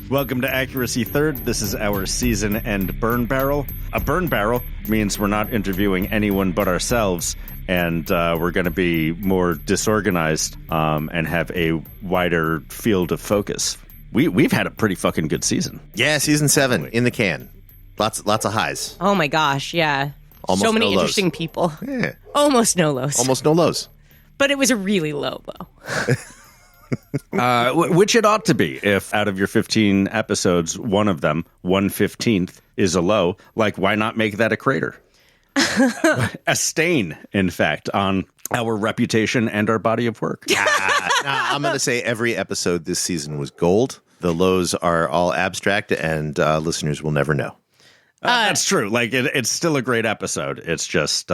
Welcome to Accuracy Third. This is our season end burn barrel. A burn barrel means we're not interviewing anyone but ourselves, and we're going to be more disorganized and have a wider field of focus. We've had a pretty fucking good season. Yeah, season 7 in the can. Lots of highs. Oh my gosh, yeah. Almost so many no lows. interesting people. Yeah. Almost no lows. Almost no lows. But it was a really low low. Which it ought to be if out of your 15 episodes, one of them, 1/15th, is a low. Like, why not make that a crater? A stain, in fact, on our reputation and our body of work. I'm going to say every episode this season was gold. The lows are all abstract, and listeners will never know. That's true. Like, it's still a great episode. It's just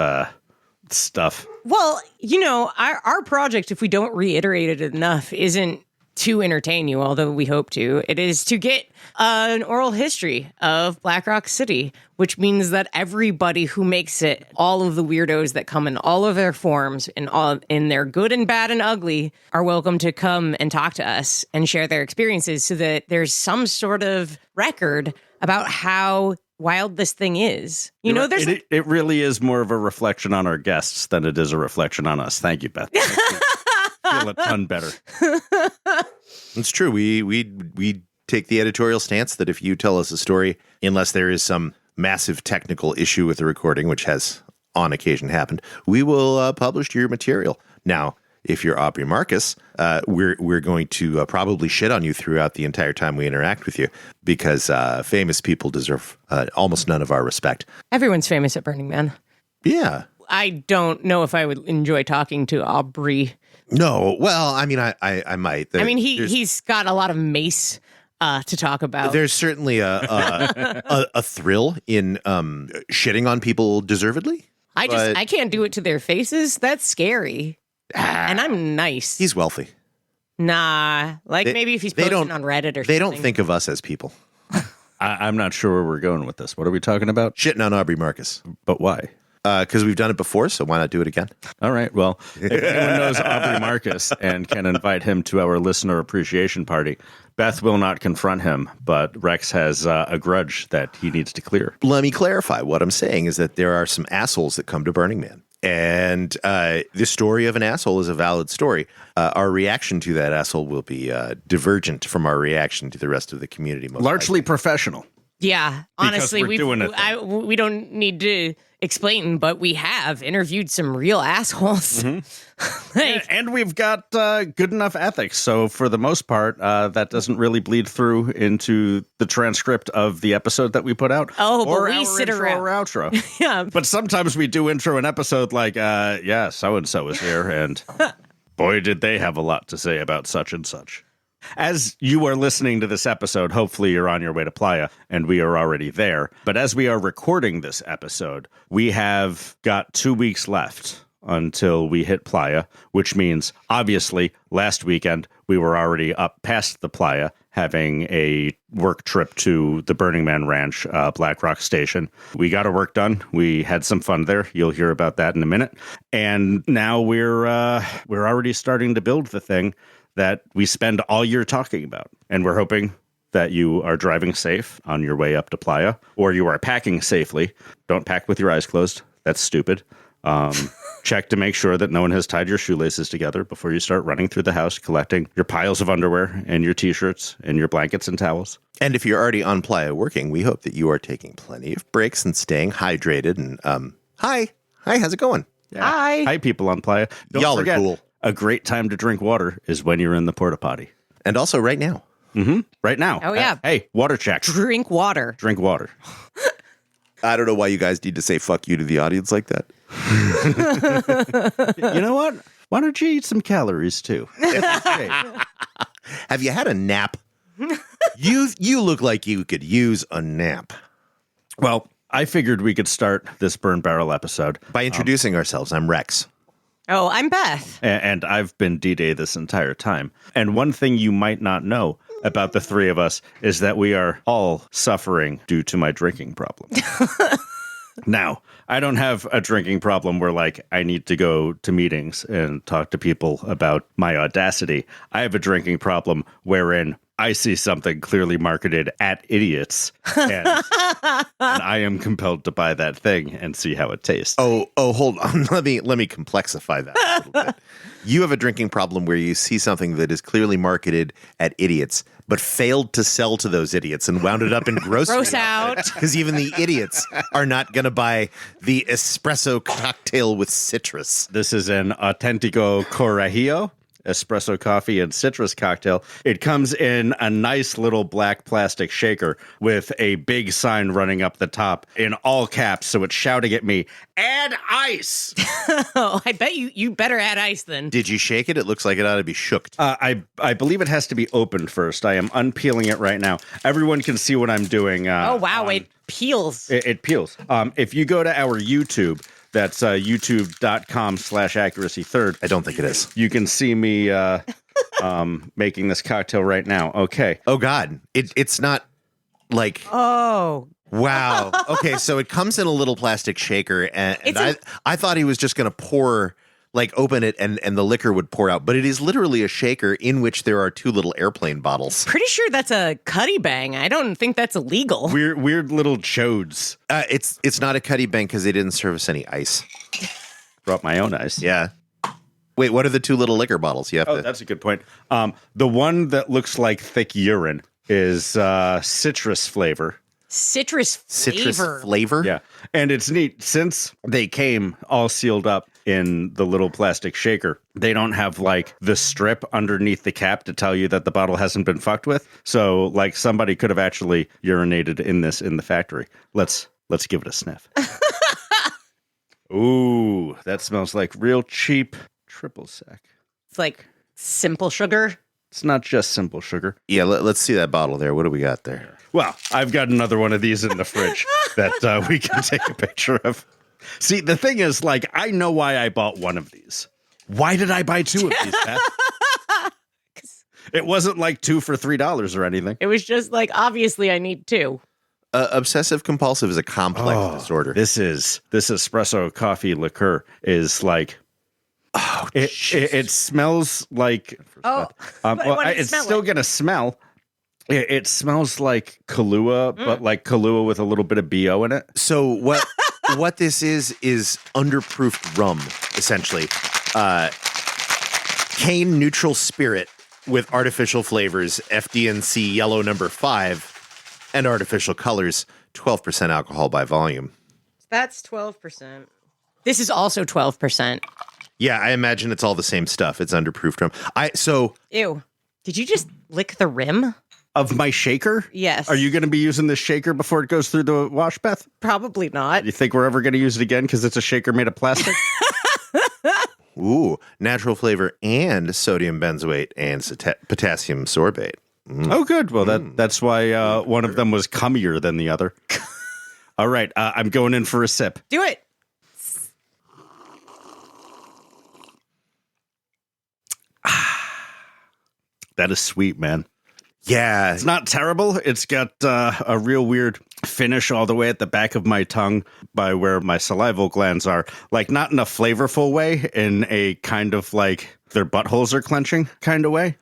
stuff. Well, you know, our project, if we don't reiterate it enough, isn't to entertain you, although we hope to. It is to get an oral history of Black Rock City, which means that everybody who makes it, all of the weirdos that come in all of their forms, in their good and bad and ugly, are welcome to come and talk to us and share their experiences so that there's some sort of record about how wild this thing is. You know, there's it really is more of a reflection on our guests than it is a reflection on us. Thank you, Beth. I feel a ton better. It's true. We take the editorial stance that if you tell us a story, unless there is some massive technical issue with the recording, which has on occasion happened, we will publish your material. Now, if you're Aubrey Marcus, we're going to probably shit on you throughout the entire time we interact with you because famous people deserve almost none of our respect. Everyone's famous at Burning Man. Yeah. I don't know if I would enjoy talking to Aubrey. No. Well, I mean, I might. He's got a lot of mace to talk about. There's certainly a thrill in shitting on people deservedly. I can't do it to their faces. That's scary. And I'm nice. He's wealthy. Nah, maybe if he's posting on Reddit or something. They don't think of us as people. I'm not sure where we're going with this. What are we talking about? Shitting on Aubrey Marcus. But why? Because we've done it before, so why not do it again? All right. Well, if anyone knows Aubrey Marcus and can invite him to our listener appreciation party, Beth will not confront him, but Rex has a grudge that he needs to clear. Let me clarify. What I'm saying is that there are some assholes that come to Burning Man. And the story of an asshole is a valid story. Our reaction to that asshole will be divergent from our reaction to the rest of the community. Largely professional. Yeah, honestly, we don't need to explain, but we have interviewed some real assholes. Mm-hmm. And we've got good enough ethics. So for the most part, that doesn't really bleed through into the transcript of the episode that we put out. Oh, or but we sit around. Or outro. Yeah. But sometimes we do intro an episode like, yeah, so-and-so is here. And boy, did they have a lot to say about such and such. As you are listening to this episode, hopefully you're on your way to Playa, and we are already there. But as we are recording this episode, we have got 2 weeks left until we hit Playa, which means, obviously, last weekend we were already up past the Playa, having a work trip to the Burning Man Ranch, Black Rock Station. We got our work done. We had some fun there. You'll hear about that in a minute. And now we're already starting to build the thing that we spend all year talking about. And we're hoping that you are driving safe on your way up to Playa, or you are packing safely. Don't pack with your eyes closed. That's stupid. Check to make sure that no one has tied your shoelaces together before you start running through the house, collecting your piles of underwear and your t-shirts and your blankets and towels. And if you're already on Playa working, we hope that you are taking plenty of breaks and staying hydrated. And hi, how's it going? Yeah. Hi, people on Playa. Y'all are cool. A great time to drink water is when you're in the porta potty. And also right now. Mm-hmm. Right now. Oh, yeah. Hey, water check. Drink water. Drink water. I don't know why you guys need to say fuck you to the audience like that. You know what? Why don't you eat some calories, too? Have you had a nap? You look like you could use a nap. Well, I figured we could start this Burn Barrel episode by introducing ourselves. I'm Rex. Oh, I'm Beth. And I've been D-Day this entire time. And one thing you might not know about the three of us is that we are all suffering due to my drinking problem. Now, I don't have a drinking problem where, like, I need to go to meetings and talk to people about my audacity. I have a drinking problem wherein I see something clearly marketed at idiots, and I am compelled to buy that thing and see how it tastes. Oh, hold on. Let me complexify that a little bit. You have a drinking problem where you see something that is clearly marketed at idiots, but failed to sell to those idiots and wound it up in grocery. Gross out. Because even the idiots are not going to buy the espresso cocktail with citrus. This is an Auténtico Corajillo espresso coffee and citrus cocktail. It comes in a nice little black plastic shaker with a big sign running up the top in all caps, so it's shouting at me, "Add ice!" Oh, I bet you better add ice then. Did you shake it? It looks like it ought to be shooked. I believe it has to be opened first. I am unpeeling it right now. Everyone can see what I'm doing. Oh, wow, it peels. It peels. If you go to our YouTube, that's youtube.com/accuracy3rd. I don't think it is. You can see me making this cocktail right now. Okay. Oh, God. It's not like... Oh. Wow. Okay, so it comes in a little plastic shaker, and I thought he was just going to pour... open it and the liquor would pour out. But it is literally a shaker in which there are 2 little airplane bottles. Pretty sure that's a Cuddy Bang. I don't think that's illegal. Weird little chodes. It's not a Cuddy Bang because they didn't serve us any ice. Brought my own ice. Yeah. Wait, what are the 2 little liquor bottles? You have to... That's a good point. The one that looks like thick urine is citrus flavor. Citrus flavor? Yeah. And it's neat. Since they came all sealed up in the little plastic shaker, they don't have the strip underneath the cap to tell you that the bottle hasn't been fucked with. So somebody could have actually urinated in this in the factory. Let's give it a sniff. Ooh, that smells like real cheap triple sec. It's like simple sugar. It's not just simple sugar. Yeah, let's see that bottle there. What do we got there? Well, I've got another one of these in the fridge that we can take a picture of. See, the thing is, I know why I bought one of these. Why did I buy 2 of these, Beth? It wasn't 2 for $3 or anything. It was just obviously I need 2. Obsessive compulsive is a complex disorder. This espresso coffee liqueur is it smells like... it's still going to smell. It smells like Kahlua, but Kahlua with a little bit of BO in it. So what this is underproofed rum, essentially. Cane neutral spirit with artificial flavors, FD&C yellow number 5, and artificial colors, 12% alcohol by volume. That's 12%. This is also 12%. Yeah, I imagine it's all the same stuff. It's underproofed rum. Ew. Did you just lick the rim? Of my shaker? Yes. Are you going to be using this shaker before it goes through the wash, Beth? Probably not. You think we're ever going to use it again because it's a shaker made of plastic? Ooh, natural flavor and sodium benzoate and potassium sorbate. Oh, good. Well, that's why one of them was cummier than the other. All right, I'm going in for a sip. Do it. That is sweet, man. Yeah. It's not terrible. It's got a real weird finish all the way at the back of my tongue by where my salival glands are. Not in a flavorful way, in a kind of their buttholes are clenching kind of way.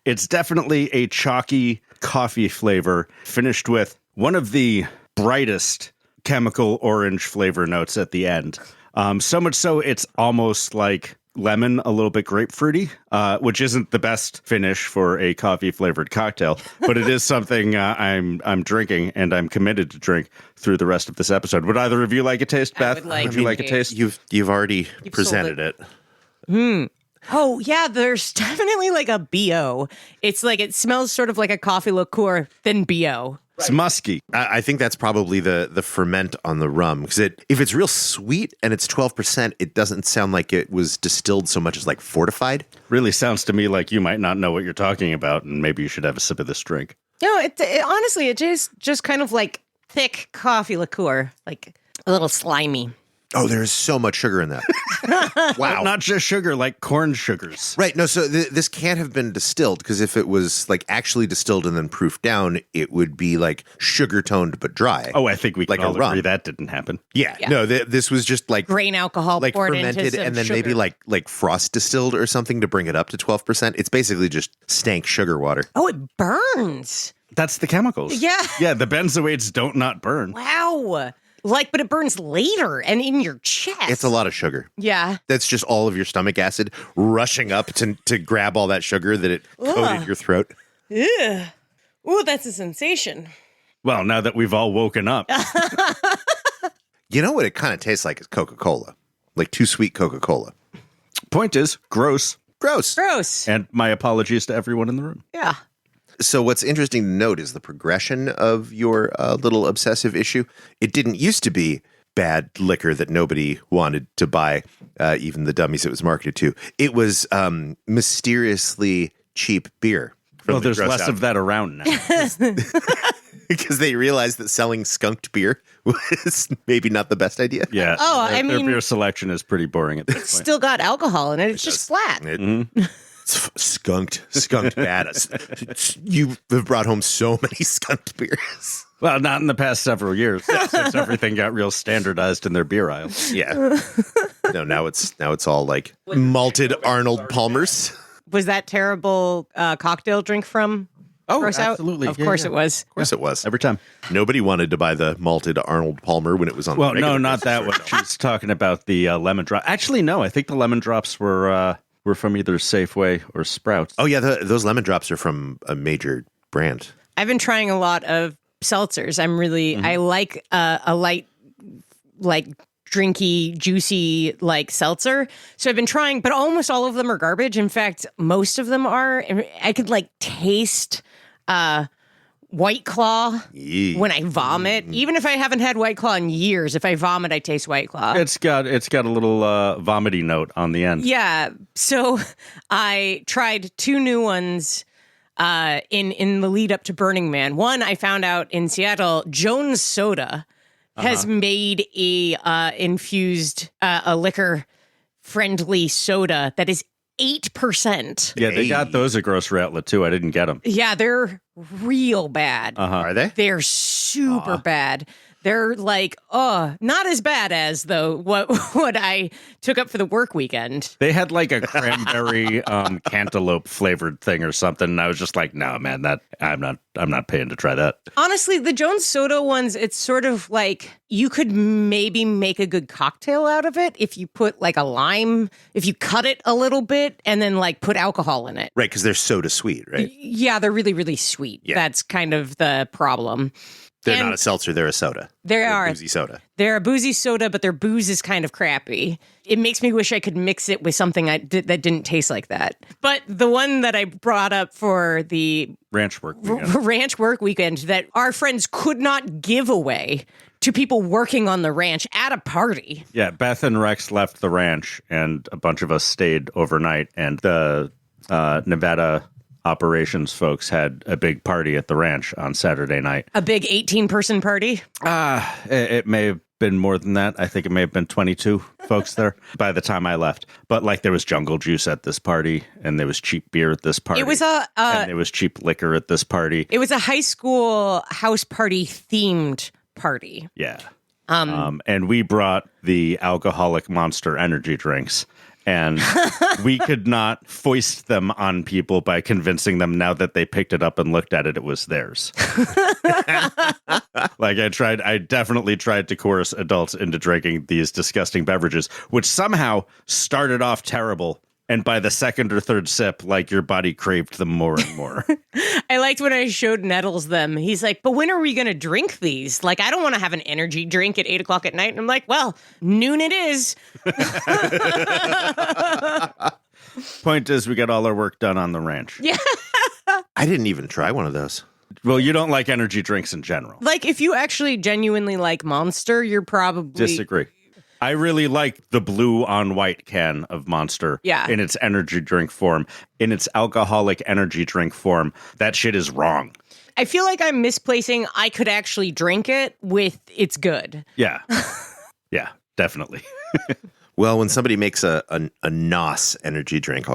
It's definitely a chalky coffee flavor finished with one of the brightest chemical orange flavor notes at the end. So much so it's almost like lemon, a little bit grapefruity, which isn't the best finish for a coffee-flavored cocktail, but it is something I'm drinking, and I'm committed to drink through the rest of this episode. Would either of you like a taste, Beth? Would you like a taste? You've already presented it. Oh, yeah, there's definitely a BO. It's it smells sort of like a coffee liqueur, then BO. It's musky. I think that's probably the ferment on the rum, because if it's real sweet and it's 12%, it doesn't sound like it was distilled so much as fortified. Really sounds to me like you might not know what you're talking about, and maybe you should have a sip of this drink. No, it honestly, it is just kind of thick coffee liqueur, a little slimy. Oh, there's so much sugar in that. Wow. Not just sugar, like corn sugars. Right. No, so this can't have been distilled, because if it was like actually distilled and then proofed down, it would be like sugar toned but dry. Oh, I think we Like can a all rum. agree that didn't happen. Yeah. No, this was just like Grain alcohol like poured into fermented some and then sugar. maybe like frost distilled or something to bring it up to 12%. It's basically just stank sugar water. Oh, it burns. That's the chemicals. Yeah. Yeah, the benzoates don't not burn. Wow. Like, but it burns later and in your chest. It's a lot of sugar. Yeah. That's just all of your stomach acid rushing up to grab all that sugar that it coated your throat. Ugh. Ooh, that's a sensation. Well, now that we've all woken up. You know what it kind of tastes like is Coca-Cola. Like too sweet Coca-Cola. Point is, gross. Gross. Gross. And my apologies to everyone in the room. Yeah. So what's interesting to note is the progression of your little obsessive issue. It didn't used to be bad liquor that nobody wanted to buy, even the dummies it was marketed to. It was mysteriously cheap beer. Well, there's less of that around now. Because they realized that selling skunked beer was maybe not the best idea. Yeah. Oh, I their mean- beer selection is pretty boring at this point. Still got alcohol in it. It's just flat. It's skunked bad. You have brought home so many skunked beers. Well, not in the past several years, since everything got real standardized in their beer aisle. Yeah. No, now it's all like malted Arnold Palmers. Was that terrible cocktail drink from Oh, Gross Out? absolutely. Of Yeah, course yeah. it was. Of course it was. Every time. Nobody wanted to buy the malted Arnold Palmer when it was on the Well, no, regular not that prices. one. She's talking about the lemon drop. Actually, no, I think the lemon drops were from either Safeway or Sprouts. Oh, yeah, those lemon drops are from a major brand. I've been trying a lot of seltzers. I'm really, I like a light, like drinky, juicy, like seltzer. So I've been trying, but almost all of them are garbage. In fact, most of them are. I could like taste White Claw Yee. when I vomit. Even if I haven't had White Claw in years, if I vomit, I taste White Claw. It's got a little vomity note on the end. Yeah. So I tried two new ones in the lead up to Burning Man. One, I found out in Seattle, Jones Soda has made a infused a liquor friendly soda that is 8%. Yeah, they got those at Grocery Outlet too. I didn't get them. Yeah, they're real bad. Are they? They're super bad. They're like, not as bad as though what I took up for the work weekend. They had like a cranberry cantaloupe flavored thing or something, and I was just like, no, man, that I'm not paying to try that. Honestly, the Jones Soda ones, it's sort of like you could maybe make a good cocktail out of it if you put like a lime, if you cut it a little bit and then like put alcohol in it. Right, because they're soda sweet, right? Yeah, they're really, really sweet. Yeah. That's kind of the problem. They're And not a seltzer, they're a soda. They're a boozy soda. They're a boozy soda, but their booze is kind of crappy. It makes me wish I could mix it with something that didn't taste like that. But the one that I brought up for the Ranch work weekend. ranch work weekend that our friends could not give away to people working on the ranch at a party. Yeah, Beth and Rex left the ranch, and a bunch of us stayed overnight, and the Nevada operations folks had a big party at the ranch on Saturday night. A big 18-person party. It may have been more than that. I think it may have been 22 folks there by the time I left. But like there was jungle juice at this party, and there was cheap beer at this party. It was and there was cheap liquor at this party. It was a high school house party themed party. Yeah. And we brought the alcoholic Monster energy drinks. And we could not foist them on people by convincing them now that they picked it up and looked at it, it was theirs. I definitely tried to coerce adults into drinking these disgusting beverages, which somehow started off terrible. And by the second or third sip, like your body craved them more and more. I liked when I showed Nettles them. He's like, but when are we going to drink these? Like, I don't want to have an energy drink at 8 o'clock at night. And I'm like, well, noon it is. Point is, we got all our work done on the ranch. Yeah. I didn't even try one of those. Well, you don't like energy drinks in general. Like, if you actually genuinely like Monster, you're probably... Disagree. I really like the blue on white can of Monster in its energy drink form. In its alcoholic energy drink form, that shit is wrong. I feel like I'm misplacing I could actually drink it with it's good. Yeah. Yeah. definitely. Well, when somebody makes a NOS energy drink,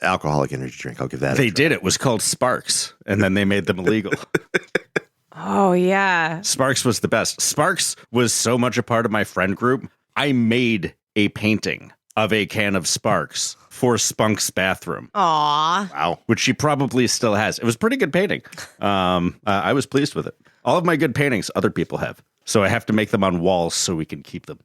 alcoholic energy drink, I'll give that. They did. It was called Sparks, and then they made them illegal. Oh, yeah. Sparks was the best. Sparks was so much a part of my friend group. I made a painting of a can of Sparks for Spunk's bathroom. Aw. Wow. Which she probably still has. It was a pretty good painting. I was pleased with it. All of my good paintings other people have. So I have to make them on walls so we can keep them.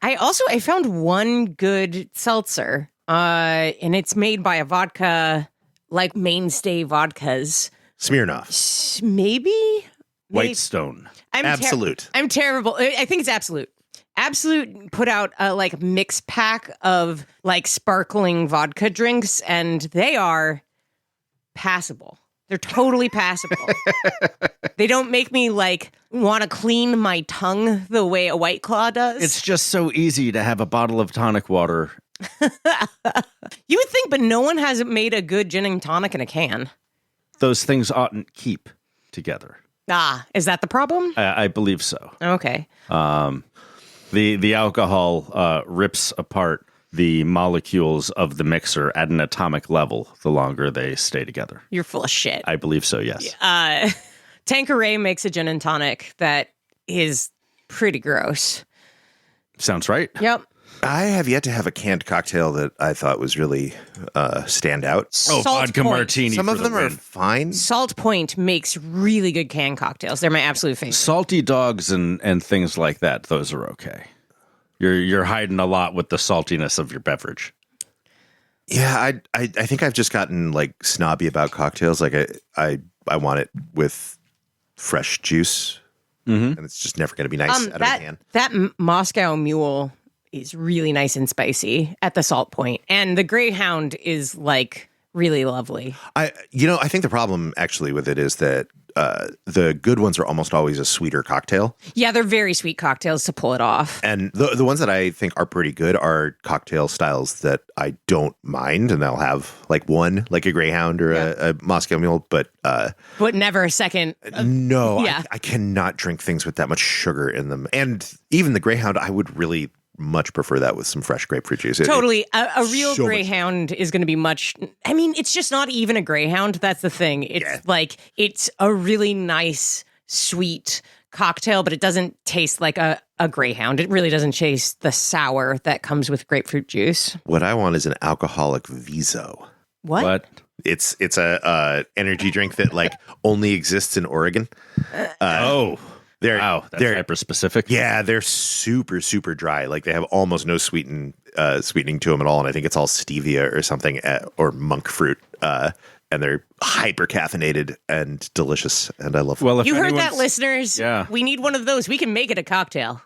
I found one good seltzer, and it's made by a vodka, like Mainstay Vodkas. Smirnoff. Maybe? Whitestone. Absolute. I'm terrible. I think it's Absolute. Absolute put out a like mix pack of like sparkling vodka drinks, and they are passable. They're totally passable. They don't make me like want to clean my tongue the way a White Claw does. It's just so easy to have a bottle of tonic water. You would think, but no one has made a good gin and tonic in a can. Those things oughtn't keep together. Ah, is that the problem? I believe so. Okay. The alcohol rips apart the molecules of the mixer at an atomic level the longer they stay together. You're full of shit. I believe so, yes. Tanqueray makes a gin and tonic that is pretty gross. Sounds right. Yep. I have yet to have a canned cocktail that I thought was really stand out. Salt vodka Point. martini. Some for of the them are win. fine. Salt Point makes really good canned cocktails. They're my absolute favorite. Salty dogs and things like that. Those are okay. You're hiding a lot with the saltiness of your beverage. Yeah, I think I've just gotten like snobby about cocktails. Like I want it with fresh juice, and it's just never going to be nice out of a can. That Moscow Mule is really nice and spicy at the Salt Point, and the Greyhound is like really lovely. I think the problem actually with it is that the good ones are almost always a sweeter cocktail. Yeah, they're very sweet cocktails to pull it off. And the ones that I think are pretty good are cocktail styles that I don't mind, and they'll have like one, like a Greyhound or a Moscow Mule, but never a second. no, yeah. I cannot drink things with that much sugar in them. And even the Greyhound, I would really much prefer that with some fresh grapefruit juice. Totally. A real so much Greyhound is going to be much. I mean, it's just not even a Greyhound. That's the thing. It's like, it's a really nice, sweet cocktail, but it doesn't taste like a Greyhound. It really doesn't chase the sour that comes with grapefruit juice. What I want is an alcoholic Viso. What? It's a energy drink that like only exists in Oregon. Wow, that's hyper specific. Yeah, they're super, super dry. Like they have almost no sweetening to them at all. And I think it's all stevia or something, or monk fruit. And they're hyper caffeinated and delicious. And I love them. Well, if You heard that, anyone's- listeners? Yeah. We need one of those. We can make it a cocktail.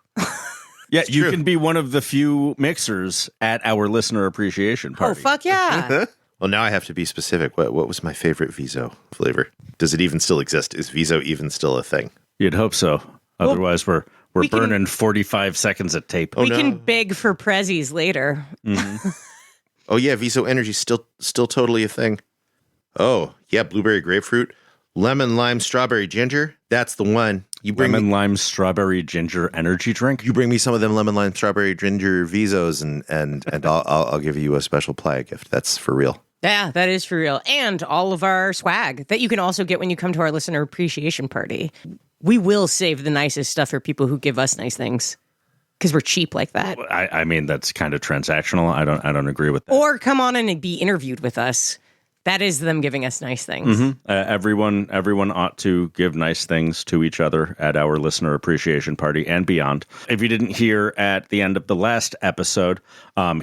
Yeah, you true. can be one of the few mixers at our listener appreciation Oh, party. fuck yeah. Well, now I have to be specific. What was my favorite Viso flavor? Does it even still exist? Is Viso even still a thing? You'd hope so. Otherwise, we're we can- burning 45 seconds of tape. We can beg for prezzies later. Oh yeah, Viso Energy still totally a thing. Oh yeah, blueberry grapefruit, lemon lime strawberry ginger. That's the one. You bring Lemon me, lime strawberry ginger energy drink. you bring me some of them lemon lime strawberry ginger Visos, and I'll give you a special playa gift. That's for real. Yeah, that is for real. And all of our swag that you can also get when you come to our listener appreciation party. We will save the nicest stuff for people who give us nice things because we're cheap like that. I mean, that's kind of transactional. I don't agree with that. Or come on in and be interviewed with us. That is them giving us nice things. Everyone ought to give nice things to each other at our listener appreciation party and beyond. If you didn't hear at the end of the last episode,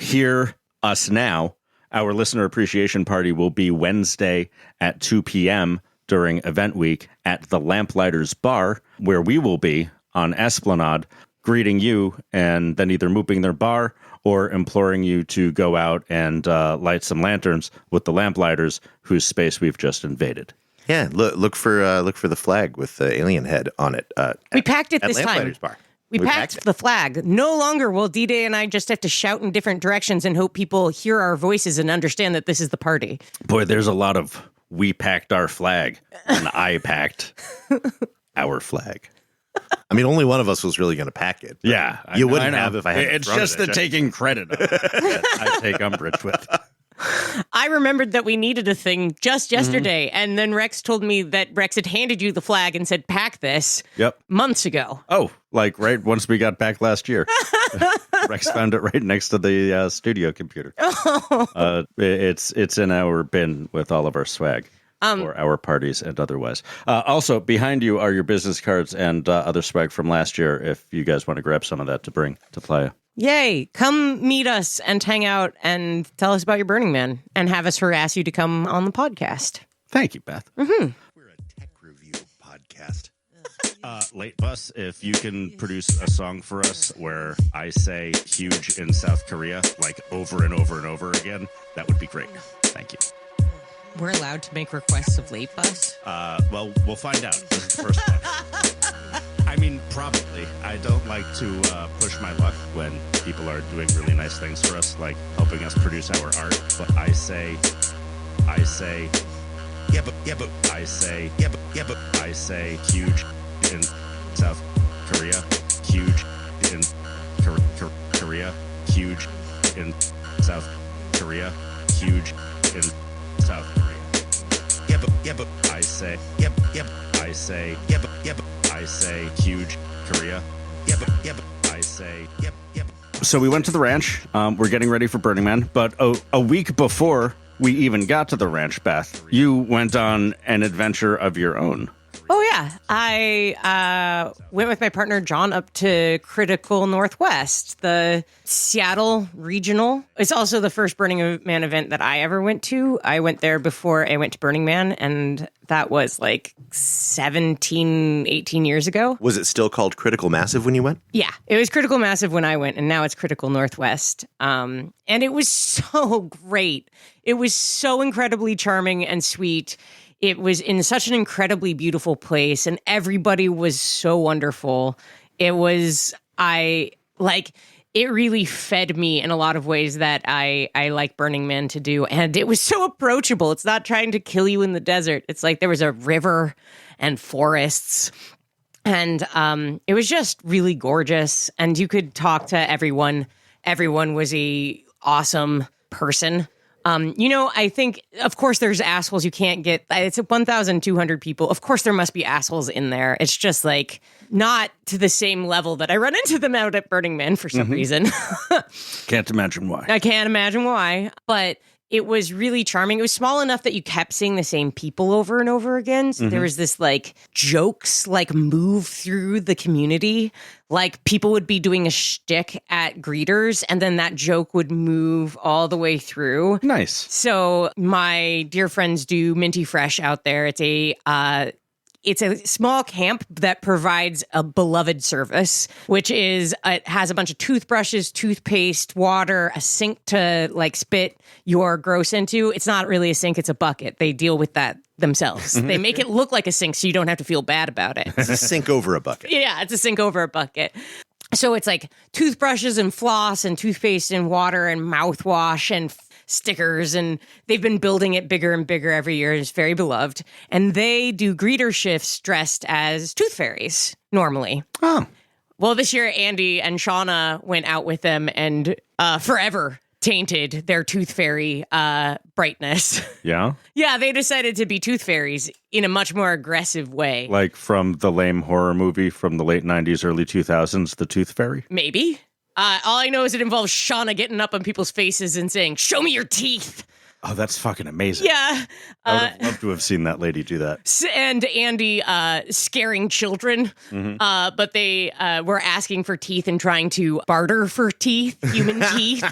hear us now. Our listener appreciation party will be Wednesday at 2 p.m. during event week at the Lamplighters bar, where we will be on Esplanade greeting you and then either moving their bar or imploring you to go out and light some lanterns with the Lamplighters, whose space we've just invaded. Yeah, look for the flag with the alien head on it. We packed it at this time. Lamplighters Bar. We packed the flag. No longer will D-Day and I just have to shout in different directions and hope people hear our voices and understand that this is the party. Boy, there's a lot of we packed our flag and I packed our flag. I mean, only one of us was really going to pack it. Yeah. You wouldn't I know. have if I hadn't It's thrown just it the at you. taking credit of it that I take umbrage with. I remembered that we needed a thing just yesterday, and then Rex told me that Rex had handed you the flag and said, pack this Yep. months ago. Oh, like right once we got back last year. Rex found it right next to the studio computer. It's in our bin with all of our swag. For our parties and otherwise. Also, behind you are your business cards and other swag from last year if you guys want to grab some of that to bring to Playa. Yay. Come meet us and hang out and tell us about your Burning Man and have us harass you to come on the podcast. Thank you, Beth. We're a tech review podcast. Late Bus, if you can produce a song for us where I say huge in South Korea, like over and over and over again, that would be great. Thank you. We're allowed to make requests of Late Bus? Well, we'll find out. This is the first one. I mean, probably. I don't like to push my luck when people are doing really nice things for us, like helping us produce our art. But I say, I say huge in South Korea, huge in Korea, huge in South Korea, huge in South Korea. I say huge Korea. So we went to the ranch. We're getting ready for Burning Man, but a week before we even got to the ranch, Beth, you went on an adventure of your own. Oh, yeah. I went with my partner, John, up to Critical Northwest, the Seattle Regional. It's also the first Burning Man event that I ever went to. I went there before I went to Burning Man, and that was like 17, 18 years ago. Was it still called Critical Massive when you went? Yeah, it was Critical Massive when I went, and now it's Critical Northwest. And it was so great. It was so incredibly charming and sweet. It was in such an incredibly beautiful place, and everybody was so wonderful. It really fed me in a lot of ways that I like Burning Man to do. And it was so approachable. It's not trying to kill you in the desert. It's like there was a river and forests. And it was just really gorgeous. And you could talk to everyone. Everyone was a awesome person. I think, of course, there's assholes you can't get. It's 1,200 people. Of course, there must be assholes in there. It's just like not to the same level that I run into them out at Burning Man for some reason. Can't imagine why. I can't imagine why. But it was really charming. It was small enough that you kept seeing the same people over and over again. So there was this like jokes like move through the community. Like people would be doing a shtick at greeters and then that joke would move all the way through. Nice. So my dear friends do Minty Fresh out there. It's a small camp that provides a beloved service, which is it has a bunch of toothbrushes, toothpaste, water, a sink to like spit your gross into. It's not really a sink, it's a bucket. They deal with that themselves. They make it look like a sink so you don't have to feel bad about it. It's a sink over a bucket. Yeah, it's a sink over a bucket. So it's like toothbrushes and floss and toothpaste and water and mouthwash and stickers, and they've been building it bigger and bigger every year. It's very beloved. And they do greeter shifts dressed as tooth fairies normally. Oh. Well, this year, Andy and Shauna went out with them and forever tainted their tooth fairy brightness. Yeah? Yeah, they decided to be tooth fairies in a much more aggressive way. Like from the lame horror movie from the late 90s, early 2000s, The Tooth Fairy? Maybe. All I know is it involves Shauna getting up on people's faces and saying, "Show me your teeth." Oh, that's fucking amazing. Yeah. I would have loved to have seen that lady do that. And Andy scaring children, but they were asking for teeth and trying to barter for teeth, human teeth.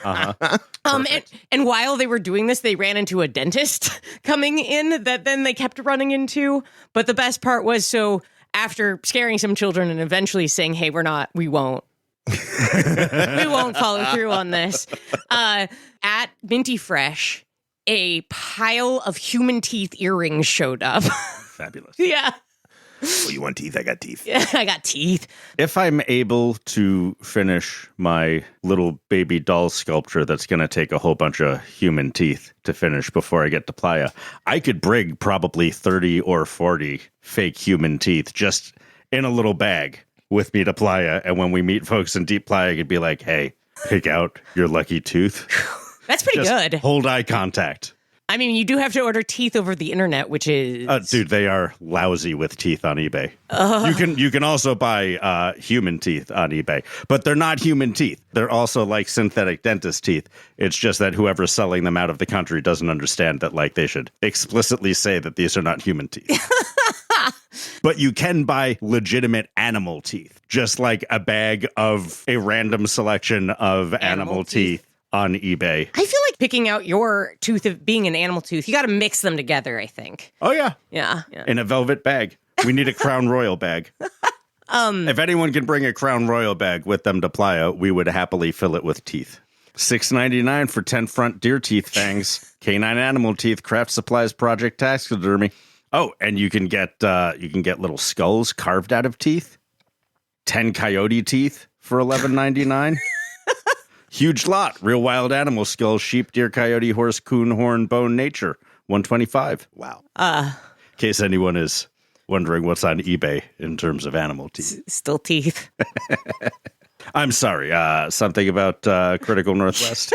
And while they were doing this, they ran into a dentist coming in that then they kept running into. But the best part was, so after scaring some children and eventually saying, "Hey, we won't. We won't follow through on this." At Minty Fresh, a pile of human teeth earrings showed up. Fabulous. Yeah. Oh, you want teeth? I got teeth. Yeah, I got teeth. If I'm able to finish my little baby doll sculpture that's going to take a whole bunch of human teeth to finish before I get to Playa, I could bring probably 30 or 40 fake human teeth just in a little bag with me to Playa. And when we meet folks in Deep Playa, I could be like, hey, pick out your lucky tooth. That's pretty good. Hold eye contact. I mean, you do have to order teeth over the internet, which is... dude, they are lousy with teeth on eBay. You can also buy human teeth on eBay, but they're not human teeth. They're also like synthetic dentist teeth. It's just that whoever's selling them out of the country doesn't understand that like they should explicitly say that these are not human teeth. But you can buy legitimate animal teeth, just like a bag of a random selection of animal teeth on eBay. I feel like picking out your tooth of being an animal tooth, you got to mix them together, I think. Oh, yeah. Yeah. In a velvet bag. We need a Crown Royal bag. If anyone can bring a Crown Royal bag with them to Playa, we would happily fill it with teeth. $6.99 for 10 front deer teeth fangs, canine animal teeth, craft supplies, project taxidermy. Oh, and you can get little skulls carved out of teeth. 10 coyote teeth for $11.99. Huge lot. Real wild animal skulls, sheep, deer, coyote, horse, coon, horn, bone, nature. $125. Wow. In case anyone is wondering what's on eBay in terms of animal teeth. Still teeth. I'm sorry. Something about Critical Northwest.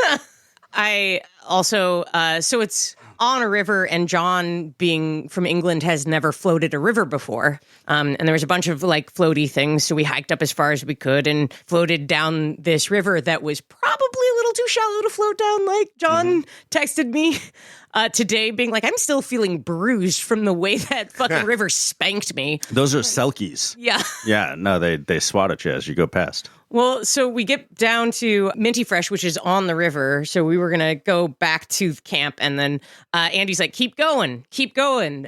I also, so it's on a river, and John, being from England, has never floated a river before. And there was a bunch of like floaty things, so we hiked up as far as we could and floated down this river that was probably a little too shallow to float down. Like John texted me today being like, I'm still feeling bruised from the way that fucking river spanked me. Those are selkies. Yeah. Yeah, no, they swat at you as you go past. Well, so we get down to Minty Fresh, which is on the river. So we were going to go back to camp. And then Andy's like, keep going.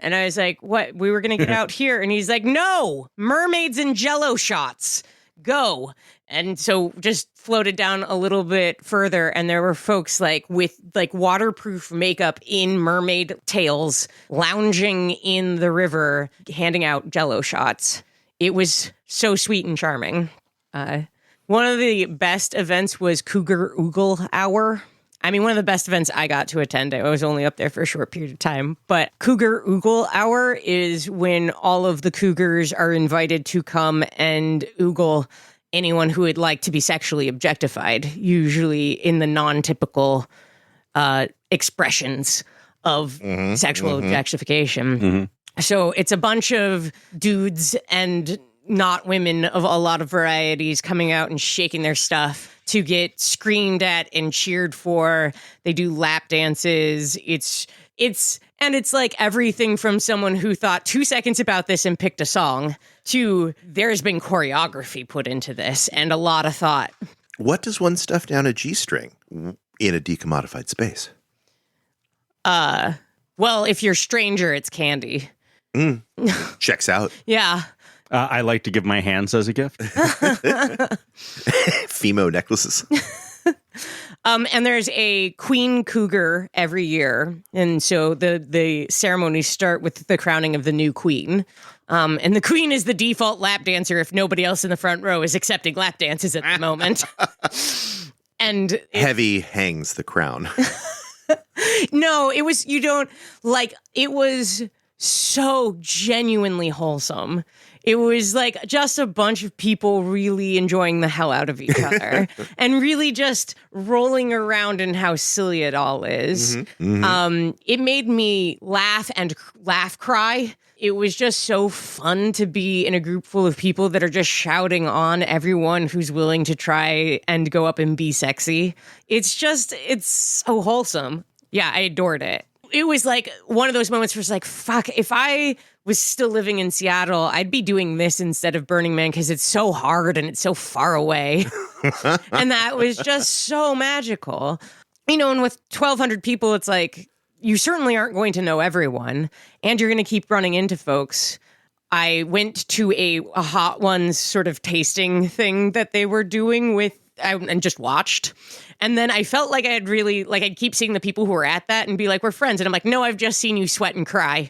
And I was like, what? We were going to get out here. And he's like, no, mermaids and jello shots. Go. And so just floated down a little bit further. And there were folks like with like waterproof makeup in mermaid tails lounging in the river, handing out jello shots. It was so sweet and charming. One of the best events was Cougar Oogle Hour. I mean, one of the best events I got to attend. I was only up there for a short period of time. But Cougar Oogle Hour is when all of the cougars are invited to come and oogle anyone who would like to be sexually objectified, usually in the non-typical expressions of sexual objectification. So it's a bunch of dudes and not women of a lot of varieties coming out and shaking their stuff to get screamed at and cheered for. They do lap dances. It's like everything from someone who thought 2 seconds about this and picked a song to there's been choreography put into this and a lot of thought. What does one stuff down a G-string in a decommodified space? Well, if you're stranger, it's candy. Checks out. Yeah. I like to give my hands as a gift. Fimo necklaces. And there's a queen cougar every year. And so the ceremonies start with the crowning of the new queen. And the queen is the default lap dancer if nobody else in the front row is accepting lap dances at the moment. And Heavy hangs the crown. No, it was, it was so genuinely wholesome. It was like just a bunch of people really enjoying the hell out of each other and really just rolling around in how silly it all is. It made me laugh and cry. It was just so fun to be in a group full of people that are just shouting on everyone who's willing to try and go up and be sexy. It's so wholesome. Yeah, I adored it. It was like one of those moments where it's like, fuck, if I was still living in Seattle, I'd be doing this instead of Burning Man because it's so hard and it's so far away. And that was just so magical. And with 1,200 people, it's like, you certainly aren't going to know everyone and you're going to keep running into folks. I went to a Hot Ones sort of tasting thing that they were doing and just watched. And then I felt like I'd keep seeing the people who were at that and be like, we're friends. And I'm like, no, I've just seen you sweat and cry.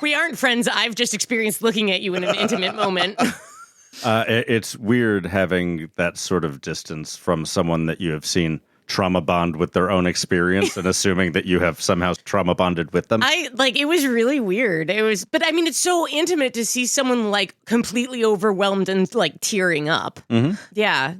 We aren't friends. I've just experienced looking at you in an intimate moment. It's weird having that sort of distance from someone that you have seen trauma bond with their own experience and assuming that you have somehow trauma bonded with them. It was really weird. But I mean, it's so intimate to see someone like completely overwhelmed and like tearing up. Mm-hmm. Yeah.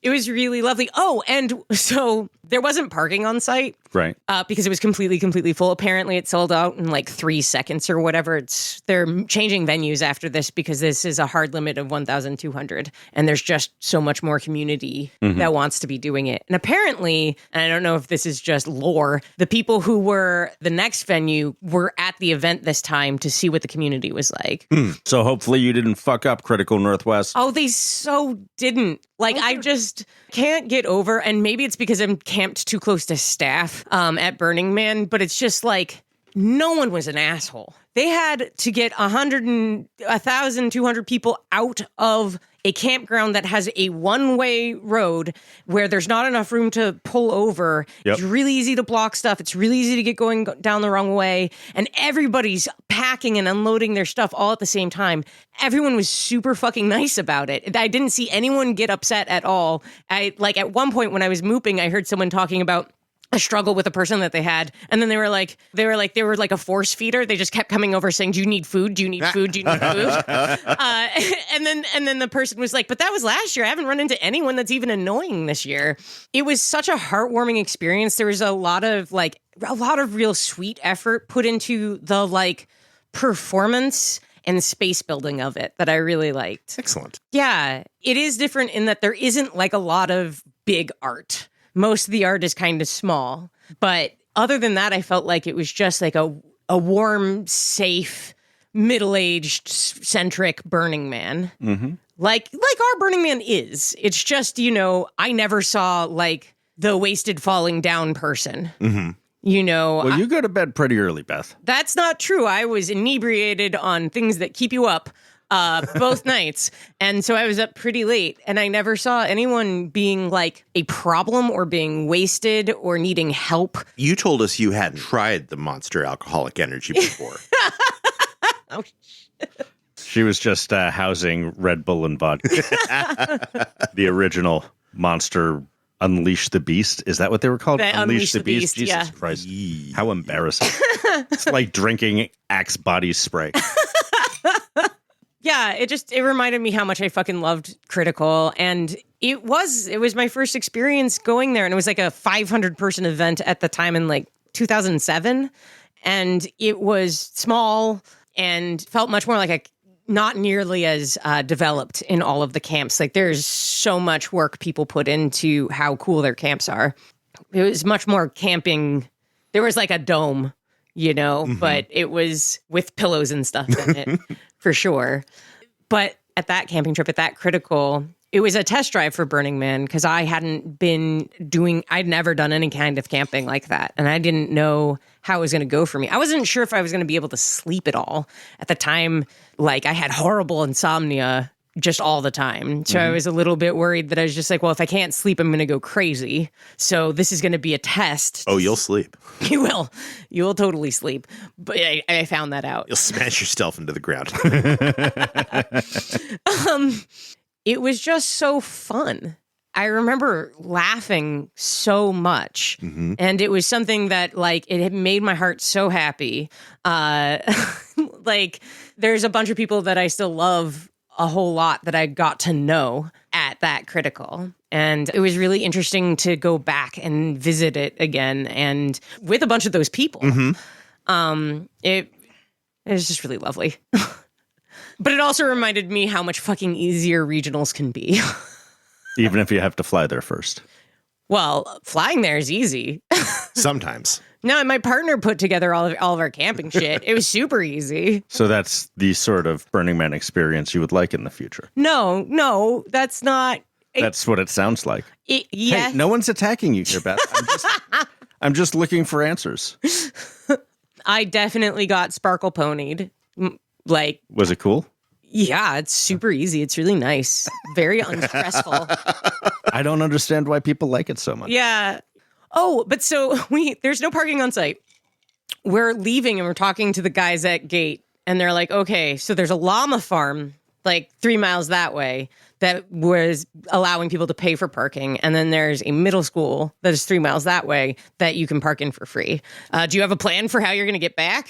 It was really lovely. Oh, and so there wasn't parking on site. Right. Because it was completely full. Apparently it sold out in like 3 seconds or whatever. They're changing venues after this because this is a hard limit of 1,200. And there's just so much more community that wants to be doing it. And apparently, and I don't know if this is just lore, the people who were the next venue were at the event this time to see what the community was like. So hopefully you didn't fuck up Critical Northwest. Oh, they so didn't. Like, I just can't get over, and maybe it's because I'm camped too close to staff at Burning Man, but it's just like, no one was an asshole. They had to get 1,200 people out of a campground that has a one-way road where there's not enough room to pull over. Yep. It's really easy to block stuff. It's really easy to get going down the wrong way. And everybody's packing and unloading their stuff all at the same time. Everyone was super fucking nice about it. I didn't see anyone get upset at all. At one point when I was mooping, I heard someone talking about a struggle with a person that they had, and then they were like a force feeder. They just kept coming over saying, "Do you need food? Do you need food? Do you need food?" And then the person was like, "But that was last year. I haven't run into anyone that's even annoying this year." It was such a heartwarming experience. There was a lot of real sweet effort put into the like performance and space building of it that I really liked. Excellent. Yeah, it is different in that there isn't like a lot of big art. Most of the art is kind of small. But other than that, I felt like it was just like a warm, safe, middle-aged, centric Burning Man. Mm-hmm. Like our Burning Man is. It's just, I never saw like the wasted falling down person. Mm-hmm. Well, you go to bed pretty early, Beth. That's not true. I was inebriated on things that keep you up. Both nights. And so I was up pretty late, and I never saw anyone being like a problem or being wasted or needing help. You told us you hadn't tried the Monster Alcoholic Energy before. Oh, shit. She was just housing Red Bull and vodka. The original Monster Unleash the Beast. Is that what they were called? Unleash the Beast, Jesus yeah. Christ. How embarrassing. It's like drinking Axe body spray. Yeah, it reminded me how much I fucking loved Critical, and it was my first experience going there, and it was like a 500-person event at the time in like 2007, and it was small and felt much more like not nearly as developed in all of the camps. Like there's so much work people put into how cool their camps are. It was much more camping. There was like a dome, but it was with pillows and stuff in it. For sure. But at that camping trip, at that Critical, it was a test drive for Burning Man because I'd never done any kind of camping like that. And I didn't know how it was going to go for me. I wasn't sure if I was going to be able to sleep at all. At the time, like I had horrible insomnia just all the time. So I was a little bit worried that I was just like, well, if I can't sleep, I'm going to go crazy. So this is going to be a test. Oh, you'll sleep. You will. You will totally sleep. But I found that out. You'll smash yourself into the ground. It was just so fun. I remember laughing so much. Mm-hmm. And it was something that like, it had made my heart so happy. Like there's a bunch of people that I still love a whole lot that I got to know at that Critical. And it was really interesting to go back and visit it again and with a bunch of those people. Mm-hmm. It was just really lovely. But it also reminded me how much fucking easier regionals can be. Even if you have to fly there first. Well, flying there is easy. Sometimes. No, my partner put together all of our camping shit. It was super easy. So that's the sort of Burning Man experience you would like in the future. No, that's not. That's what it sounds like. Yeah. Hey, no one's attacking you here, Beth. I'm just looking for answers. I definitely got sparkle ponied. Like, was it cool? Yeah, it's super easy. It's really nice. Very unstressful. I don't understand why people like it so much. Yeah. Oh, but so there's no parking on site. We're leaving and we're talking to the guys at gate, and they're like, okay, so there's a llama farm like 3 miles that way that was allowing people to pay for parking. And then there's a middle school that is 3 miles that way that you can park in for free. Do you have a plan for how you're going to get back?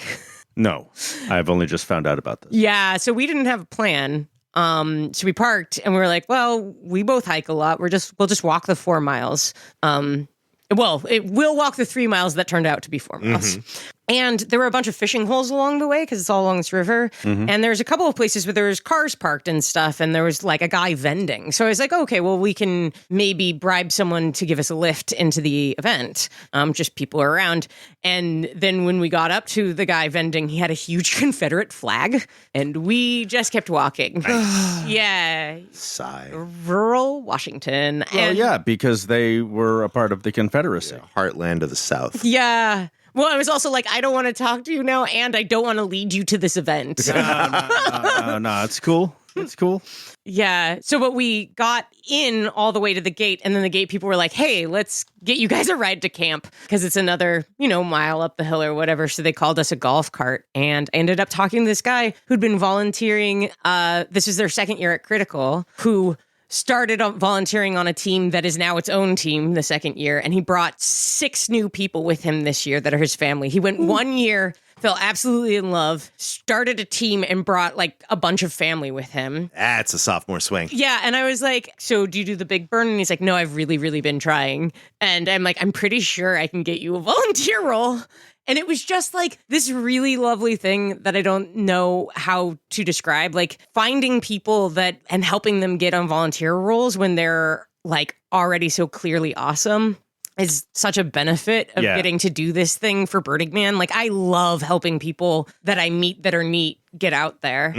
No, I've only just found out about this. Yeah, so we didn't have a plan. So we parked and we were like, well, we both hike a lot. We'll just walk the 4 miles. We'll walk the 3 miles that turned out to be 4 miles. And there were a bunch of fishing holes along the way because it's all along this river. And there's a couple of places where there was cars parked and stuff. And there was like a guy vending. So I was like, okay, well, we can maybe bribe someone to give us a lift into the event. Just people are around. And then when we got up to the guy vending, he had a huge Confederate flag. And we just kept walking. Nice. Yeah. Sigh. Rural Washington. Well, And- yeah, because they were a part of the Confederacy. Heartland of the South. Yeah. Well, I was also like, I don't want to talk to you now, and I don't want to lead you to this event. No, it's cool. It's cool. Yeah. So, but we got in all the way to the gate, and then the gate people were like, hey, let's get you guys a ride to camp because it's another, mile up the hill or whatever. So they called us a golf cart, and I ended up talking to this guy who'd been volunteering. This is their second year at Critical, who started volunteering on a team that is now its own team the second year. And he brought 6 new people with him this year that are his family. He went 1 year, fell absolutely in love, started a team and brought like a bunch of family with him. That's a sophomore swing. Yeah. And I was like, so do you do the big burn? And he's like, no, I've really, really been trying. And I'm like, I'm pretty sure I can get you a volunteer role. And it was just like this really lovely thing that I don't know how to describe, like finding people and helping them get on volunteer roles when they're like already so clearly awesome is such a benefit of getting to do this thing for Burning Man. Like I love helping people that I meet that are neat get out there.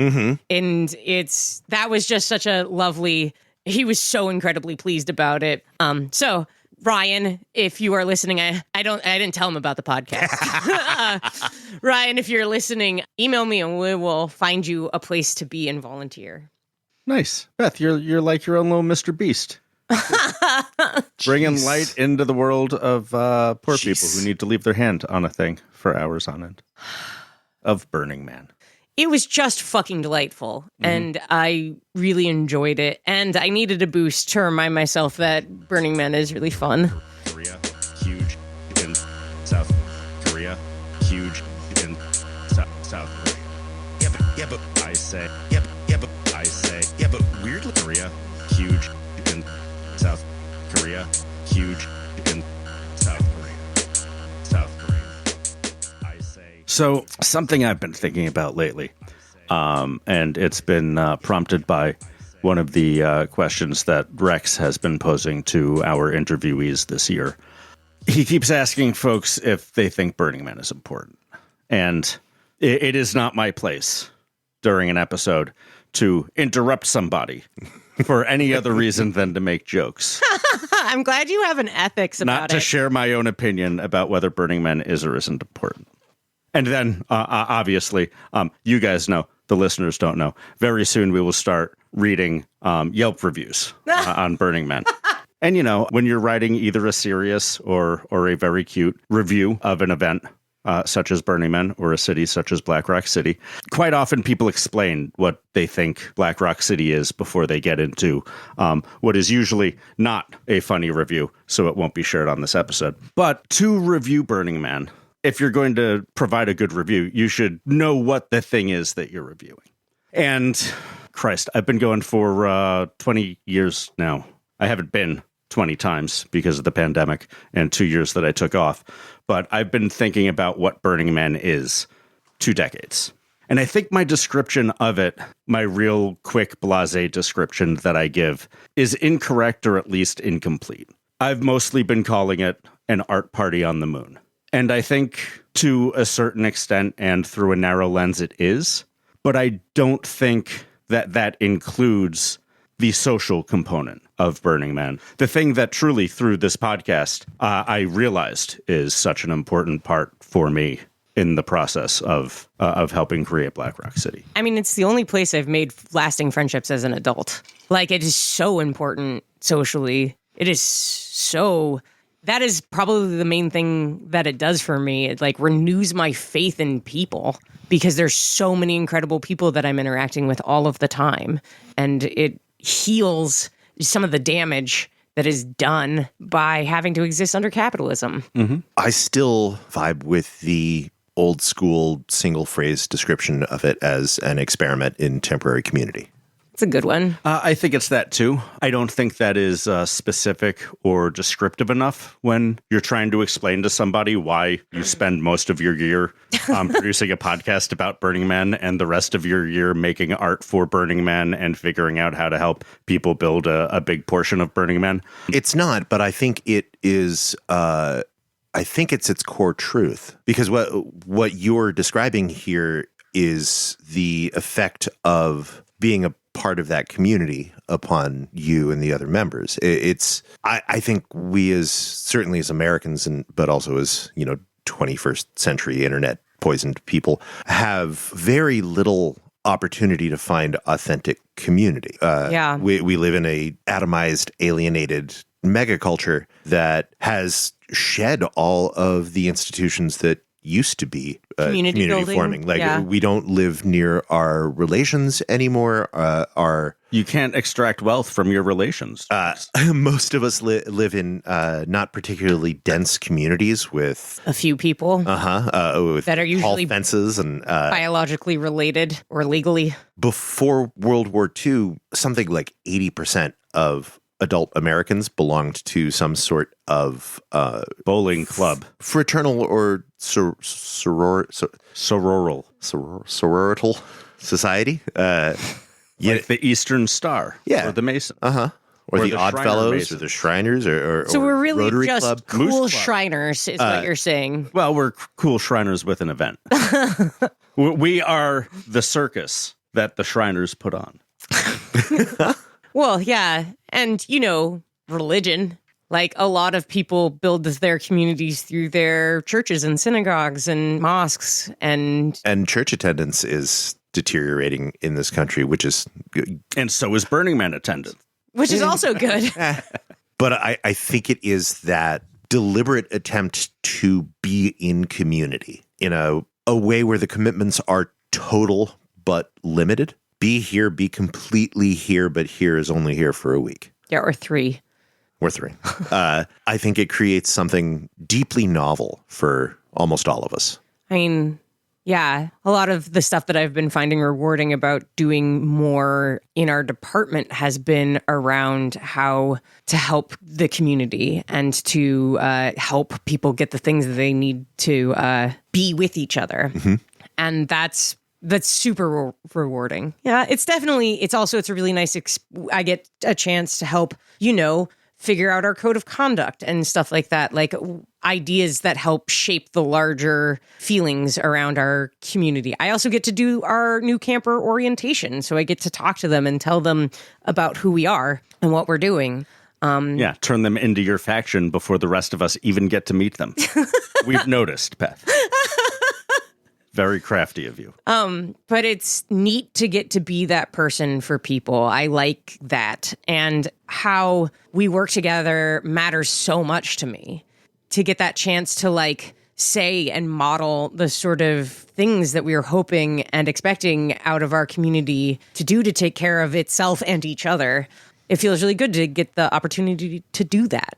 And that was just such a lovely, he was so incredibly pleased about it. So Ryan, if you are listening, I didn't tell him about the podcast. Ryan, if you're listening, email me and we will find you a place to be and volunteer. Nice. Beth, you're like your own little Mr. Beast. Bringing light into the world of poor people who need to leave their hand on a thing for hours on end. Of Burning Man. It was just fucking delightful, and I really enjoyed it. And I needed a boost to remind myself that Burning Man is really fun. Korea, huge in South Korea, huge in South Korea. Yeah, but I say, but weirdly, Korea, huge in South Korea, huge in South Korea. I say. So something I've been thinking about lately, and it's been prompted by one of the questions that Rex has been posing to our interviewees this year. He keeps asking folks if they think Burning Man is important. And it is not my place during an episode to interrupt somebody for any other reason than to make jokes. I'm glad you have an ethics about Not to it. share my own opinion about whether Burning Man is or isn't important. And then, obviously, you guys know, the listeners don't know, very soon we will start reading Yelp reviews on Burning Man. And, when you're writing either a serious or a very cute review of an event, such as Burning Man or a city such as Black Rock City, quite often people explain what they think Black Rock City is before they get into what is usually not a funny review, so it won't be shared on this episode. But to review Burning Man, if you're going to provide a good review, you should know what the thing is that you're reviewing. And Christ, I've been going for 20 years now. I haven't been 20 times because of the pandemic and 2 years that I took off. But I've been thinking about what Burning Man is 2 decades. And I think my description of it, my real quick blasé description that I give, is incorrect or at least incomplete. I've mostly been calling it an art party on the moon. And I think to a certain extent and through a narrow lens it is, but I don't think that includes the social component of Burning Man. The thing that truly through this podcast I realized is such an important part for me in the process of helping create Black Rock City. I mean, it's the only place I've made lasting friendships as an adult. Like, it is so important socially. It is so that is probably the main thing that it does for me. It like renews my faith in people because there's so many incredible people that I'm interacting with all of the time. And it heals some of the damage that is done by having to exist under capitalism. I still vibe with the old school single phrase description of it as an experiment in temporary community. It's a good one. I think it's that too. I don't think that is specific or descriptive enough when you're trying to explain to somebody why you spend most of your year producing a podcast about Burning Man and the rest of your year making art for Burning Man and figuring out how to help people build a big portion of Burning Man. It's not, but I think it is. I think it's its core truth, because what you're describing here is the effect of being a part of that community upon you and the other members. I think we certainly as Americans, but also as, 21st century internet poisoned people, have very little opportunity to find authentic community. We live in a atomized, alienated megaculture that has shed all of the institutions that used to be community forming. Like we don't live near our relations anymore. You can't extract wealth from your relations. Most of us live in not particularly dense communities with a few people that are usually tall fences and biologically related or legally. Before World War II, something like 80% of adult Americans belonged to some sort of bowling club, fraternal or sororital society. Like the Eastern Star, or the Mason, or the Oddfellows, or the Shriners, or so we're really Rotary just Club. cool Shriners, is what you're saying. Well, we're cool Shriners with an event. We are the circus that the Shriners put on. Well, yeah. And, religion. Like a lot of people build their communities through their churches and synagogues and mosques. And church attendance is deteriorating in this country, which is good. And so is Burning Man attendance. Which is also good. But I think it is that deliberate attempt to be in community in a way where the commitments are total but limited. Be here, be completely here, but here is only here for a week. Yeah, or 3. Or 3. I think it creates something deeply novel for almost all of us. I mean, yeah, a lot of the stuff that I've been finding rewarding about doing more in our department has been around how to help the community and to help people get the things that they need to be with each other. And that's super rewarding. Yeah, it's a really nice, I get a chance to help, figure out our code of conduct and stuff like that, like ideas that help shape the larger feelings around our community. I also get to do our new camper orientation, so I get to talk to them and tell them about who we are and what we're doing. Turn them into your faction before the rest of us even get to meet them. We've noticed, Beth. Very crafty of you. But it's neat to get to be that person for people. I like that. And how we work together matters so much to me. To get that chance to say and model the sort of things that we are hoping and expecting out of our community to do to take care of itself and each other. It feels really good to get the opportunity to do that.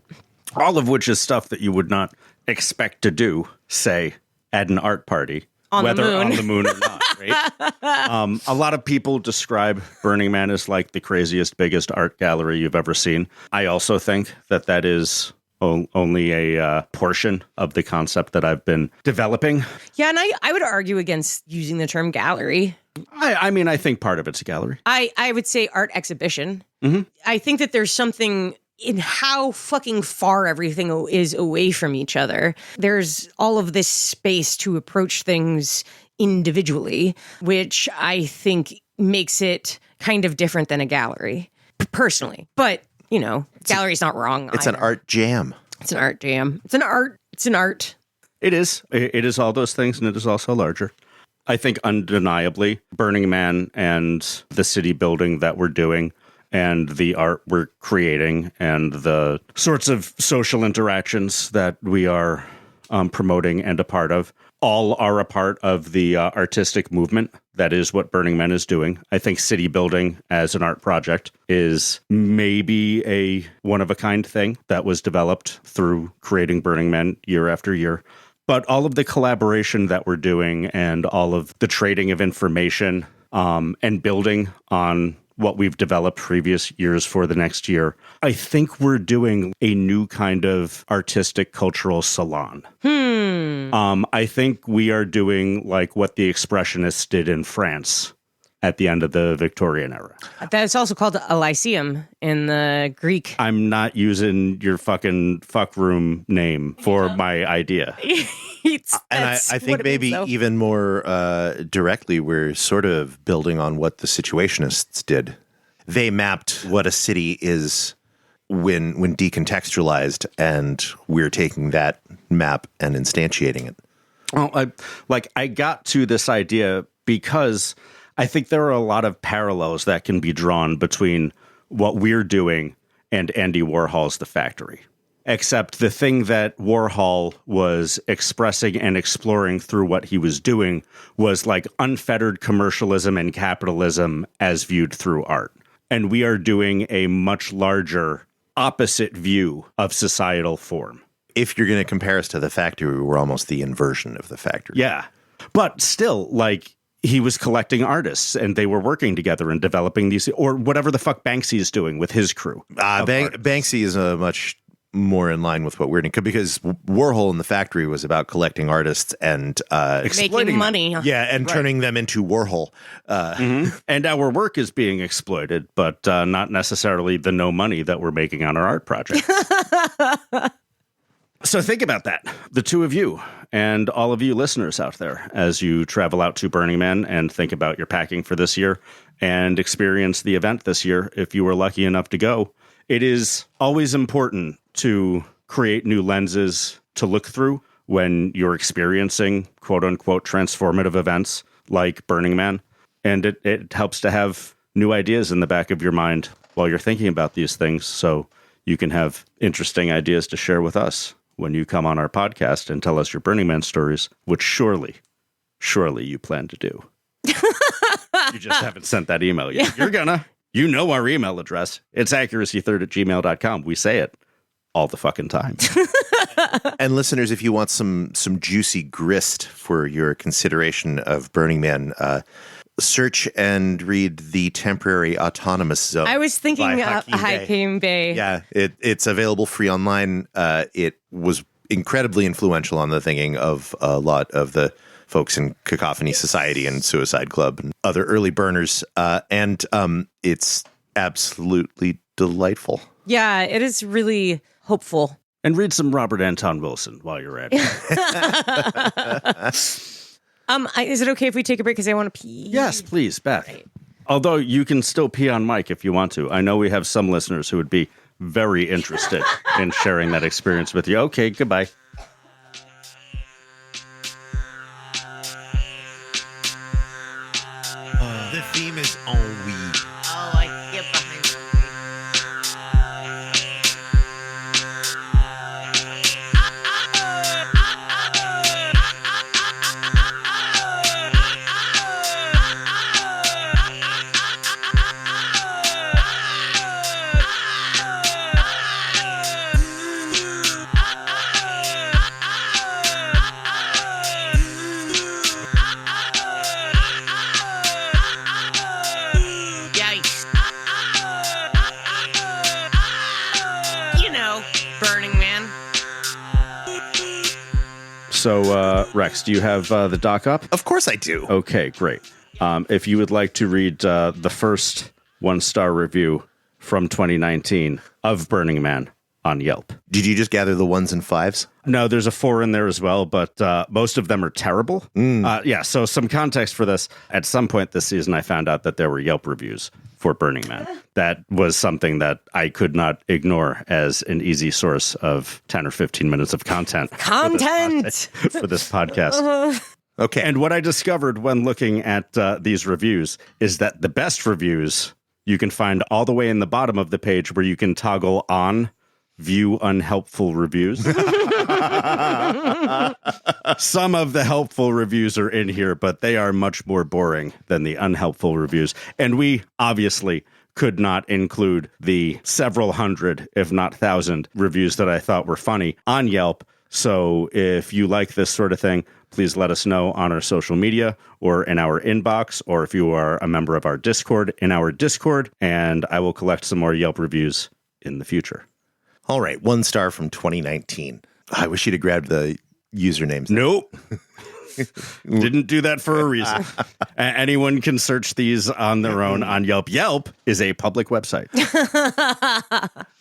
All of which is stuff that you would not expect to do, say, at an art party. Whether on the moon or not, right? A lot of people describe Burning Man as like the craziest, biggest art gallery you've ever seen. I also think that is only a portion of the concept that I've been developing. Yeah, and I would argue against using the term gallery. I mean, I think part of it's a gallery. I would say art exhibition. I think that there's something in how fucking far everything is away from each other. There's all of this space to approach things individually, which I think makes it kind of different than a gallery, personally. But, gallery's not wrong. It's either. An art jam. It's an art jam. It's an art. It is. It is all those things, and it is also larger. I think undeniably, Burning Man and the city building that we're doing and the art we're creating and the sorts of social interactions that we are promoting and a part of all are a part of the artistic movement. That is what Burning Man is doing. I think city building as an art project is maybe a one-of-a-kind thing that was developed through creating Burning Man year after year. But all of the collaboration that we're doing and all of the trading of information and building on what we've developed previous years for the next year, I think we're doing a new kind of artistic cultural salon. I think we are doing like what the Expressionists did in France at the end of the Victorian era. That's also called a lyceum in the Greek. I'm not using your fucking fuck room name for my idea. And I think maybe even more directly, we're sort of building on what the Situationists did. They mapped what a city is when decontextualized, and we're taking that map and instantiating it. Well, I got to this idea because I think there are a lot of parallels that can be drawn between what we're doing and Andy Warhol's The Factory. Except the thing that Warhol was expressing and exploring through what he was doing was like unfettered commercialism and capitalism as viewed through art. And we are doing a much larger opposite view of societal form. If you're going to compare us to The Factory, we're almost the inversion of The Factory. Yeah. But still, like, he was collecting artists and they were working together and developing these, or whatever the fuck Banksy is doing with his crew. Banksy is a much more in line with what we're doing, because Warhol in The Factory was about collecting artists and making money. Yeah, and turning them into Warhol. And our work is being exploited, but not necessarily the no money that we're making on our art project. So think about that, the two of you and all of you listeners out there, as you travel out to Burning Man and think about your packing for this year and experience the event this year, if you were lucky enough to go. It is always important to create new lenses to look through when you're experiencing quote-unquote transformative events like Burning Man. And it helps to have new ideas in the back of your mind while you're thinking about these things, so you can have interesting ideas to share with us when you come on our podcast and tell us your Burning Man stories, which surely you plan to do. You just haven't sent that email yet. You're gonna. You know our email address. It's accuracythird@gmail.com. We say it all the fucking time. And listeners, if you want some juicy grist for your consideration of Burning Man, search and read The Temporary Autonomous Zone. I was thinking by Hakim Bey. Yeah, it's available free online. It was incredibly influential on the thinking of a lot of the folks in Cacophony Society and Suicide Club and other early burners. And it's absolutely delightful. Yeah, it is really hopeful. And read some Robert Anton Wilson while you're at it. Is it okay if we take a break because I want to pee? Yes, please, Beth. Right. Although you can still pee on mic if you want to. I know we have some listeners who would be very interested in sharing that experience with you. Okay, goodbye. The theme is on weed. Oh, I get behind So, Rex, do you have the doc up? Of course I do. Okay, great. If you would like to read the first 1-star review from 2019 of Burning Man on Yelp. Did you just gather the 1s and 5s? No, there's a 4 in there as well, but most of them are terrible. Yeah, so some context for this. At some point this season, I found out that there were Yelp reviews for Burning Man. That was something that I could not ignore as an easy source of 10 or 15 minutes of content. For this podcast. Okay. And what I discovered when looking at these reviews is that the best reviews you can find all the way in the bottom of the page where you can toggle on view unhelpful reviews. Some of the helpful reviews are in here, but they are much more boring than the unhelpful reviews. And we obviously could not include the several hundred, if not thousand, reviews that I thought were funny on Yelp. So if you like this sort of thing, please let us know on our social media or in our inbox, or if you are a member of our Discord, in our Discord, and I will collect some more Yelp reviews in the future. All right, 1 star from 2019. I wish you'd have grabbed the usernames. Nope. Didn't do that for a reason. Anyone can search these on their own on Yelp. Yelp is a public website.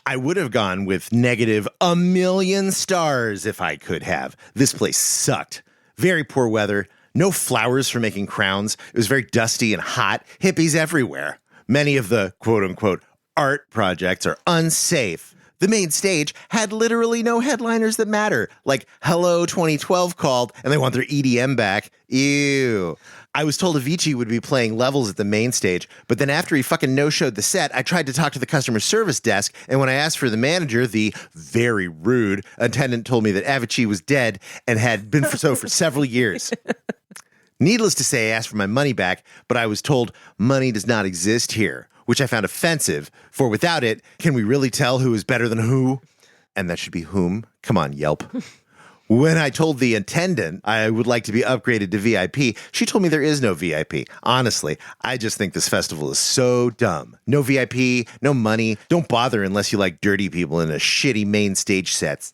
I would have gone with negative 1,000,000 stars if I could have. This place sucked. Very poor weather. No flowers for making crowns. It was very dusty and hot. Hippies everywhere. Many of the quote-unquote art projects are unsafe. The main stage had literally no headliners that matter. Like Hello 2012 called and they want their EDM back. Ew. I was told Avicii would be playing levels at the main stage, but then after he fucking no-showed the set, I tried to talk to the customer service desk, and when I asked for the manager, the very rude attendant told me that Avicii was dead and had been for several years. Needless to say, I asked for my money back, but I was told money does not exist here, which I found offensive, for without it, can we really tell who is better than who? And that should be whom. Come on, Yelp. When I told the attendant I would like to be upgraded to VIP, she told me there is no VIP. Honestly, I just think this festival is so dumb. No VIP, no money. Don't bother unless you like dirty people in a shitty main stage sets.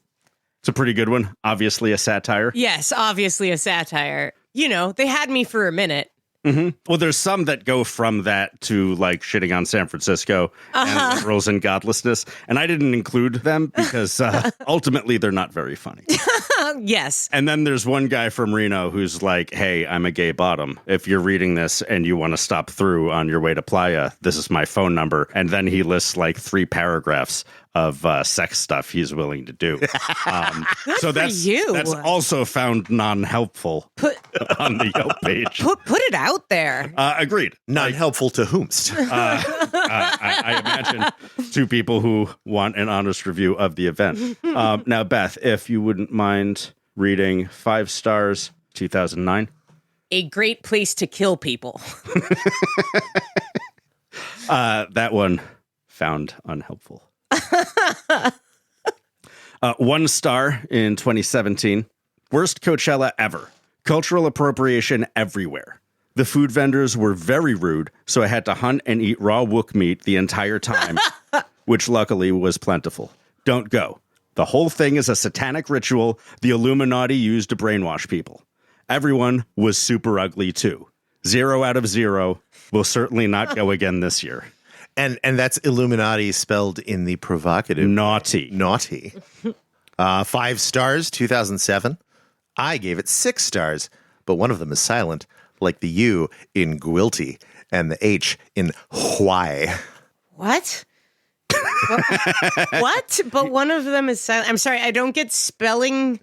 It's a pretty good one. Obviously a satire. Yes, obviously a satire. You know, they had me for a minute. Mm-hmm. Well, there's some that go from that to like shitting on San Francisco and liberals and godlessness. And I didn't include them because ultimately they're not very funny. Yes. And then there's one guy from Reno who's like, hey, I'm a gay bottom. If you're reading this and you want to stop through on your way to Playa, this is my phone number. And then he lists like 3 paragraphs of sex stuff he's willing to do. So that's also found non-helpful on the Yelp page. Put it out there. Agreed. Non-helpful to whomst. I imagine 2 people who want an honest review of the event. Now, Beth, if you wouldn't mind reading 5 stars, 2009. A great place to kill people. That one found unhelpful. 1 star in 2017. Worst Coachella ever. Cultural appropriation everywhere. The food vendors were very rude, so I had to hunt and eat raw wook meat the entire time, which luckily was plentiful. Don't go. The whole thing is a satanic ritual the Illuminati used to brainwash people. Everyone was super ugly, too. 0 out of 0. Will certainly not go again this year. And that's Illuminati spelled in the provocative. Naughty. 5 stars, 2007. I gave it 6 stars, but one of them is silent, like the U in guilty and the H in why. What? What? But one of them is silent. I'm sorry, I don't get spelling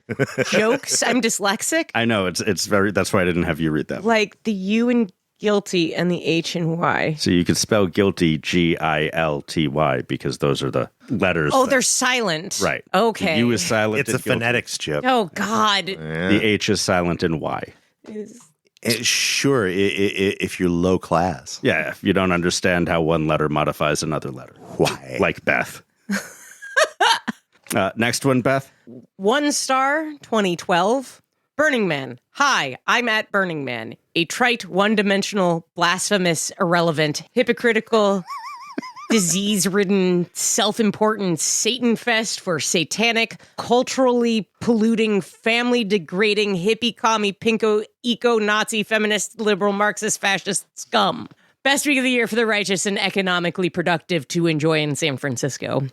jokes. I'm dyslexic. I know, it's very, that's why I didn't have you read that. Like the U in guilty and the H and Y. So you could spell guilty Gilty because those are the letters. Oh, they're silent. Right. Okay. The U is silent. It's a phonetics joke. Oh, God. The H is silent in Y. Sure, if you're low class. Yeah, if you don't understand how one letter modifies another letter. Why? Like Beth. Next one, Beth. 1 star, 2012. Burning Man. Hi, I'm at Burning Man. A trite, one-dimensional, blasphemous, irrelevant, hypocritical, disease-ridden, self-important Satan fest for satanic, culturally polluting, family-degrading, hippie-commie, pinko, eco-Nazi, feminist, liberal, Marxist, fascist scum. Best week of the year for the righteous and economically productive to enjoy in San Francisco.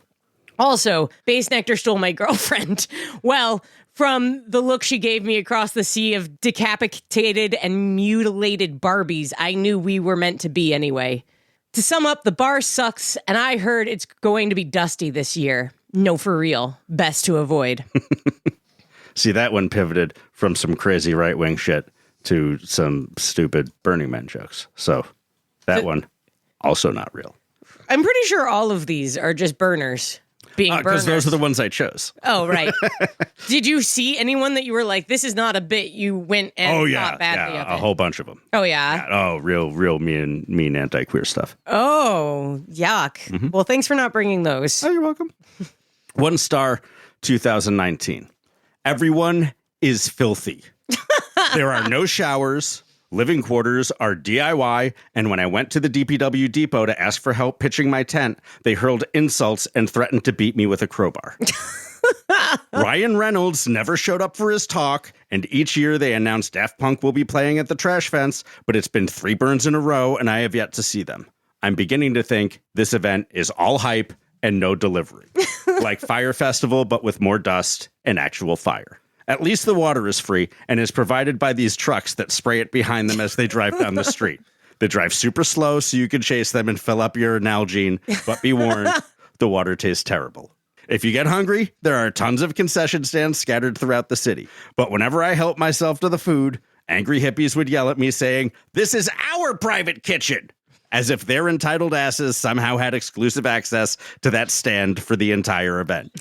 Also, Base Nectar stole my girlfriend. Well, from the look she gave me across the sea of decapitated and mutilated Barbies, I knew we were meant to be anyway. To sum up, the bar sucks, and I heard it's going to be dusty this year. No, for real. Best to avoid. See, that one pivoted from some crazy right-wing shit to some stupid Burning Man jokes. So that one, also not real. I'm pretty sure all of these are just burners being burners. Because those are the ones I chose. Oh, right. Did you see anyone that you were like, this is not a bit, you went and thought badly of it? A whole bunch of them. Oh, yeah? Real mean anti-queer stuff. Oh, yuck. Well, thanks for not bringing those. Oh, you're welcome. 1 star, 2019. Everyone is filthy. There are no showers. Living quarters are DIY, and when I went to the DPW depot to ask for help pitching my tent, they hurled insults and threatened to beat me with a crowbar. Ryan Reynolds never showed up for his talk, and each year they announced Daft Punk will be playing at the trash fence, but it's been 3 burns in a row, and I have yet to see them. I'm beginning to think this event is all hype and no delivery. Like Fire Festival, but with more dust and actual fire. At least the water is free and is provided by these trucks that spray it behind them as they drive down the street. They drive super slow so you can chase them and fill up your Nalgene, but be warned, the water tastes terrible. If you get hungry, there are tons of concession stands scattered throughout the city. But whenever I help myself to the food, angry hippies would yell at me saying, "This is our private kitchen," as if their entitled asses somehow had exclusive access to that stand for the entire event.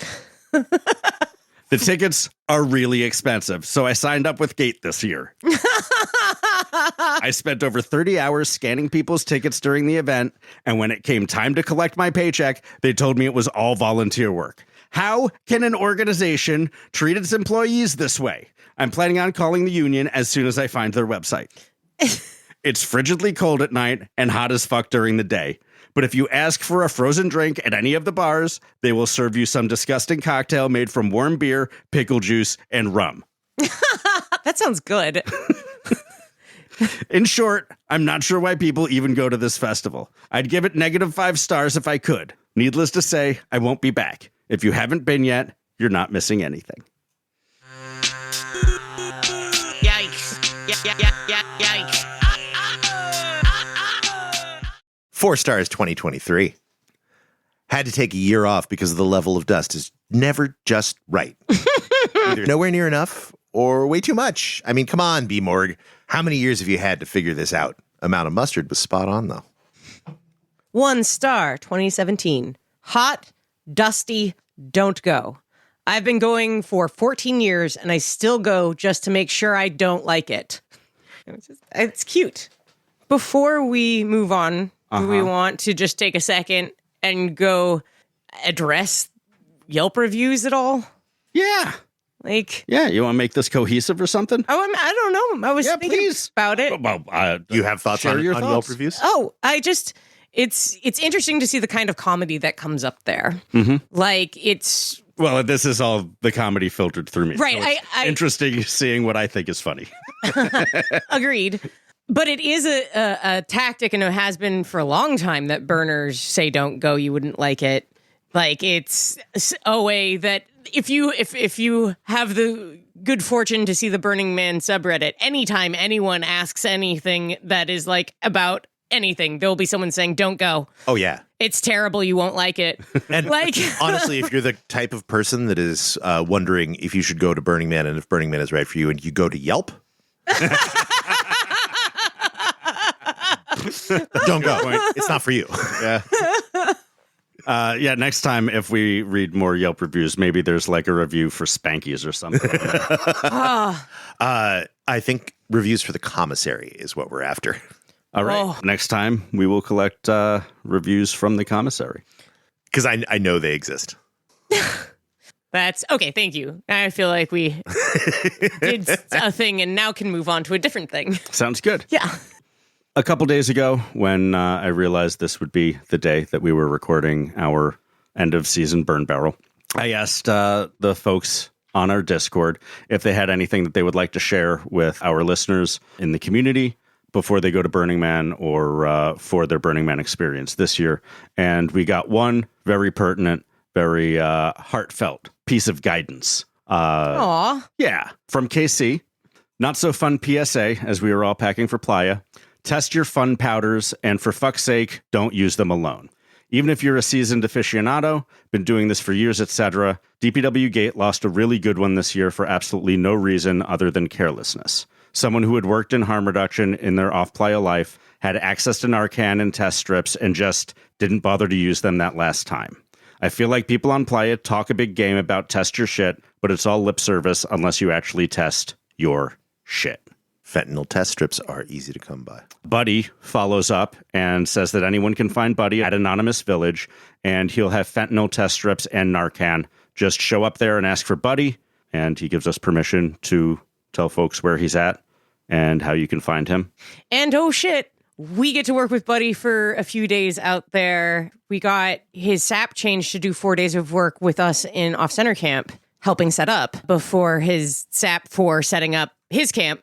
The tickets are really expensive, so I signed up with Gate this year. I spent over 30 hours scanning people's tickets during the event, and when it came time to collect my paycheck, they told me it was all volunteer work. How can an organization treat its employees this way? I'm planning on calling the union as soon as I find their website. It's frigidly cold at night and hot as fuck during the day. But if you ask for a frozen drink at any of the bars, they will serve you some disgusting cocktail made from warm beer, pickle juice, and rum. That sounds good. In short, I'm not sure why people even go to this festival. I'd give it -5 stars if I could. Needless to say, I won't be back. If you haven't been yet, you're not missing anything. Yikes. Yikes. 4 stars 2023. Had to take a year off because the level of dust is never just right. Either nowhere near enough or way too much. I mean, come on, B-Morg. How many years have you had to figure this out? Amount of mustard was spot on, though. 1 star 2017. Hot, dusty, don't go. I've been going for 14 years and I still go just to make sure I don't like it. It's cute. Before we move on, do we want to just take a second and go address Yelp reviews at all? Yeah. Yeah, you want to make this cohesive or something? Oh, I don't know. I was thinking about it. Well, you have thoughts on Yelp reviews? Oh, it's interesting to see the kind of comedy that comes up there. Mm-hmm. Well, this is all the comedy filtered through me. Right. So interesting seeing what I think is funny. Agreed. But it is a tactic, and it has been for a long time, that burners say don't go, you wouldn't like it. Like, it's a way that if you have the good fortune to see the Burning Man subreddit, anytime anyone asks anything that is like about anything, there'll be someone saying don't go. Oh, yeah. It's terrible, you won't like it. And honestly, if you're the type of person that is wondering if you should go to Burning Man and if Burning Man is right for you, and you go to Yelp, don't go. It's not for you. Yeah. Next time, if we read more Yelp reviews, maybe there's like a review for Spankies or something. I think reviews for the commissary is what we're after. All right. Next time, we will collect reviews from the commissary. Because I know they exist. That's okay. Thank you. I feel like we did a thing and now can move on to a different thing. Sounds good. Yeah. A couple days ago, when I realized this would be the day that we were recording our end of season burn barrel, I asked the folks on our Discord if they had anything that they would like to share with our listeners in the community before they go to Burning Man or for their Burning Man experience this year. And we got one very pertinent, very heartfelt piece of guidance. Aw. Yeah. From KC. Not so fun PSA as we were all packing for Playa. Test your fun powders, and for fuck's sake, don't use them alone. Even if you're a seasoned aficionado, been doing this for years, etc., DPW Gate lost a really good one this year for absolutely no reason other than carelessness. someone who had worked in harm reduction in their off-playa life, had access to Narcan and test strips, and just didn't bother to use them that last time. I feel like people on Playa talk a big game about test your shit, but it's all lip service unless you actually test your shit. Fentanyl test strips are easy to come by. Buddy follows up and says that anyone can find Buddy at Anonymous Village, and he'll have fentanyl test strips and Narcan. Just show up there and ask for Buddy, and he gives us permission to tell folks where he's at and how you can find him. And oh shit, we get to work with Buddy for a few days out there. We got his SAP changed to do 4 days of work with us in off-center camp, helping set up before his SAP for setting up his camp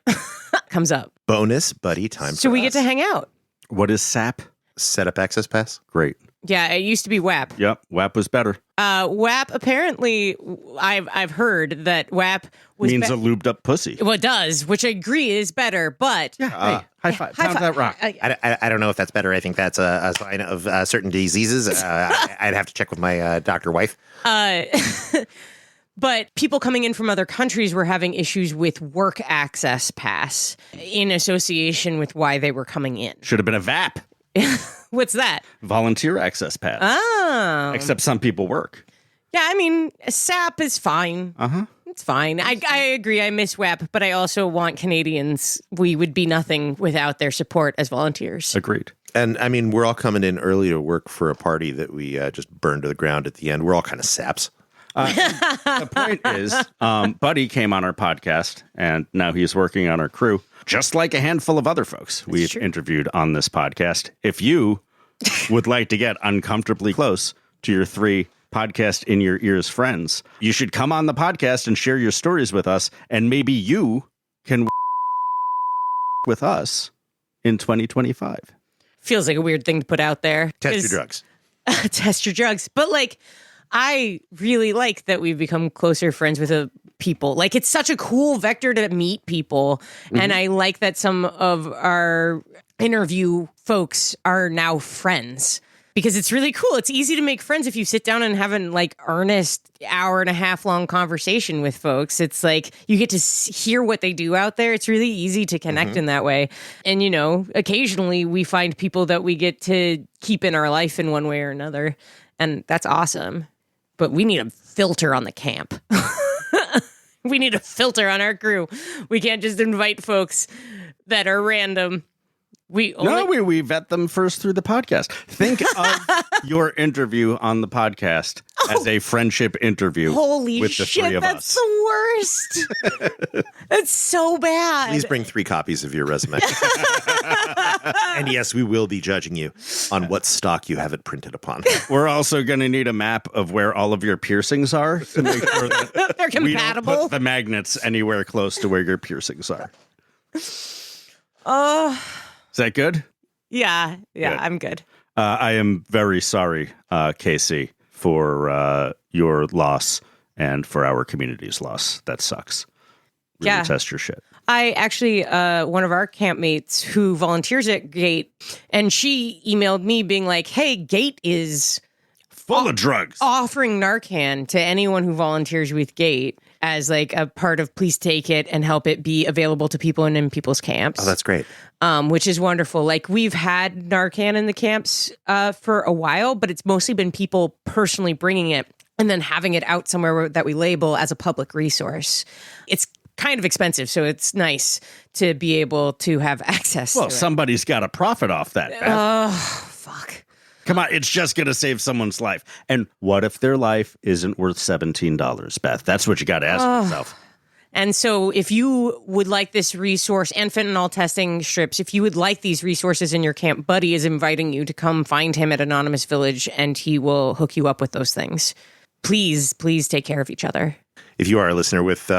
comes up. Bonus buddy time. So we get to hang out. What is SAP? Set up access pass. Great. Yeah, it used to be WAP. Yep, WAP was better. WAP, apparently, I've heard that WAP was Means a lubed up pussy. Well, it does, which I agree is better, but... Yeah, hey, high five. Pound that rock. I don't know if that's better. I think that's a sign of certain diseases. I'd have to check with my doctor wife. But people coming in from other countries were having issues with work access pass in association with why they were coming in. Should have been a VAP. What's that? Volunteer access pass. Oh. Except some people work. Yeah, I mean, SAP is fine. Uh-huh. It's fine. I agree. I miss WAP, but I also want Canadians. We would be nothing without their support as volunteers. Agreed. And I mean, we're all coming in early to work for a party that we just burned to the ground at the end. We're all kind of saps. The point is, Buddy came on our podcast, and now he's working on our crew, just like a handful of other folks we've interviewed on this podcast. If you would like to get uncomfortably close to your 3 podcast in your ears friends, you should come on the podcast and share your stories with us, and maybe you can with us in 2025. Feels like a weird thing to put out there. Test your drugs. Test your drugs. But like, I really like that we've become closer friends with people. Like, it's such a cool vector to meet people. Mm-hmm. And I like that some of our interview folks are now friends because it's really cool. It's easy to make friends if you sit down and have an like earnest hour-and-a-half long conversation with folks. It's like you get to hear what they do out there. It's really easy to connect in that way. And, you know, occasionally we find people that we get to keep in our life in one way or another. And that's awesome. But we need a filter on the camp. We need a filter on our crew. We can't just invite folks that are random. We vet them first through the podcast. Think of your interview on the podcast as a friendship interview. Holy with the shit, 3 of that's us. the worst. That's so bad. Please bring 3 copies of your resume. And yes, we will be judging you on what stock you have it printed upon. We're also going to need a map of where all of your piercings are to make sure that They're we don't compatible. put the magnets anywhere close to where your piercings are. Oh, Is that good? yeah, Good. I'm good. I am very sorry, Casey, for your loss and for our community's loss. That sucks. Really Yeah. test your shit. I actually, one of our campmates who volunteers at Gate, and she emailed me being like, hey, Gate is Full of drugs. offering Narcan to anyone who volunteers with Gate as like a part of please take it and help it be available to people and in people's camps. Oh, that's great. Which is wonderful. Like we've had Narcan in the camps for a while, but it's mostly been people personally bringing it and then having it out somewhere that we label as a public resource. It's kind of expensive, so it's nice to be able to have access Well, to it. somebody's got to profit off that, Beth. Oh, fuck. Come on, it's just going to save someone's life. And what if their life isn't worth $17, Beth? That's what you got to ask yourself. And so if you would like this resource and fentanyl testing strips, if you would like these resources in your camp, Buddy is inviting you to come find him at Anonymous Village and he will hook you up with those things. Please take care of each other. If you are a listener with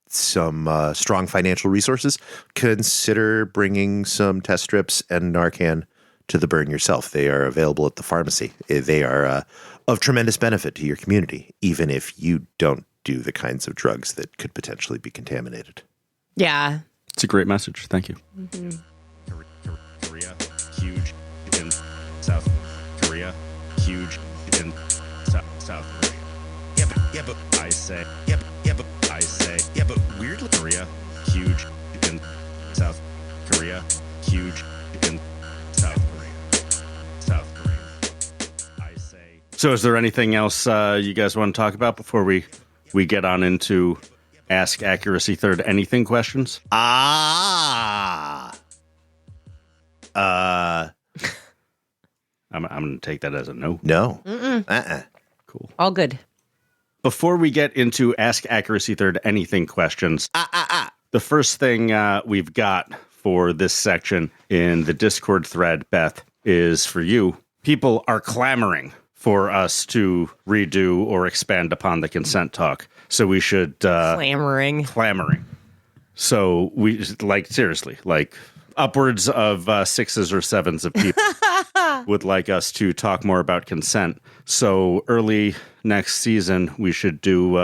some strong financial resources, consider bringing some test strips and Narcan to the burn yourself. They are available at the pharmacy. They are of tremendous benefit to your community, even if you don't do the kinds of drugs that could potentially be contaminated. Yeah. It's a great message. Thank you. Korea, huge in South Korea, huge in South Korea. Yeah, but I say, yeah, but I say, yeah, but weirdly Korea, huge in South Korea. Huge in South Korea. South Korea. I say. So is there anything else you guys want to talk about before we get on into Ask Accuracy Third Anything questions? I'm going to take that as a no. No. Cool. All good. Before we get into Ask Accuracy Third Anything questions, the first thing we've got for this section in the Discord thread, Beth, is for you. People are clamoring for us to redo or expand upon the consent talk. So we should... Clamoring. So we, like, seriously, like... upwards of 6s or 7s of people would like us to talk more about consent. So early next season, we should do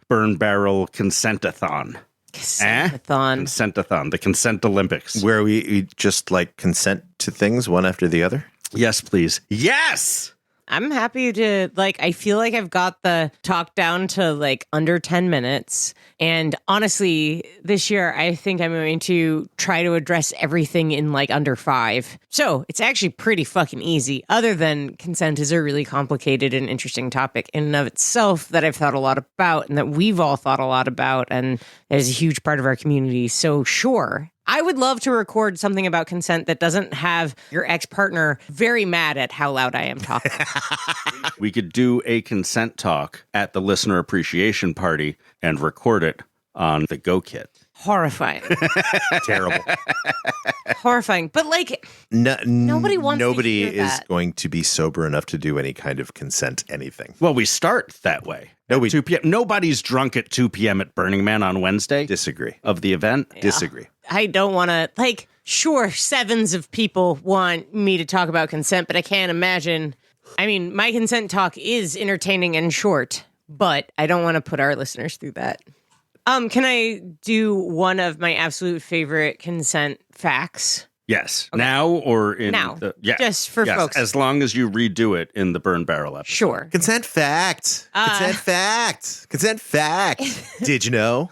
Burn Barrel Consent-A-Thon. Consent-A-Thon. Consent-A-Thon, the Consent Olympics. Where we just like consent to things one after the other? Yes, please. Yes! I'm happy to, like, I feel like I've got the talk down to, like, under 10 minutes. And honestly, this year, I think I'm going to try to address everything in, like, under 5. So it's actually pretty fucking easy, other than consent is a really complicated and interesting topic in and of itself that I've thought a lot about and that we've all thought a lot about. And is a huge part of our community. So sure. I would love to record something about consent that doesn't have your ex-partner very mad at how loud I am talking. We could do a consent talk at the listener appreciation party and record it on the Go Kit. Horrifying. Terrible. Horrifying. But, like, nobody wants to Nobody hear is that. going to be sober enough to do any kind of consent anything. Well, we start that way. No, we 2 p.m. Nobody's drunk at 2 p.m. at Burning Man on Wednesday disagree. of the event. Disagree. I don't want to, like, sure, 7s of people want me to talk about consent, but I can't imagine. I mean, my consent talk is entertaining and short, but I don't want to put our listeners through that. Can I do one of my absolute favorite consent facts? Yes. Now or in Now. yes. Just for Yes, folks. as long as you redo it in the Burn Barrel episode. Sure. Consent fact. Consent fact. Consent fact. Did you know?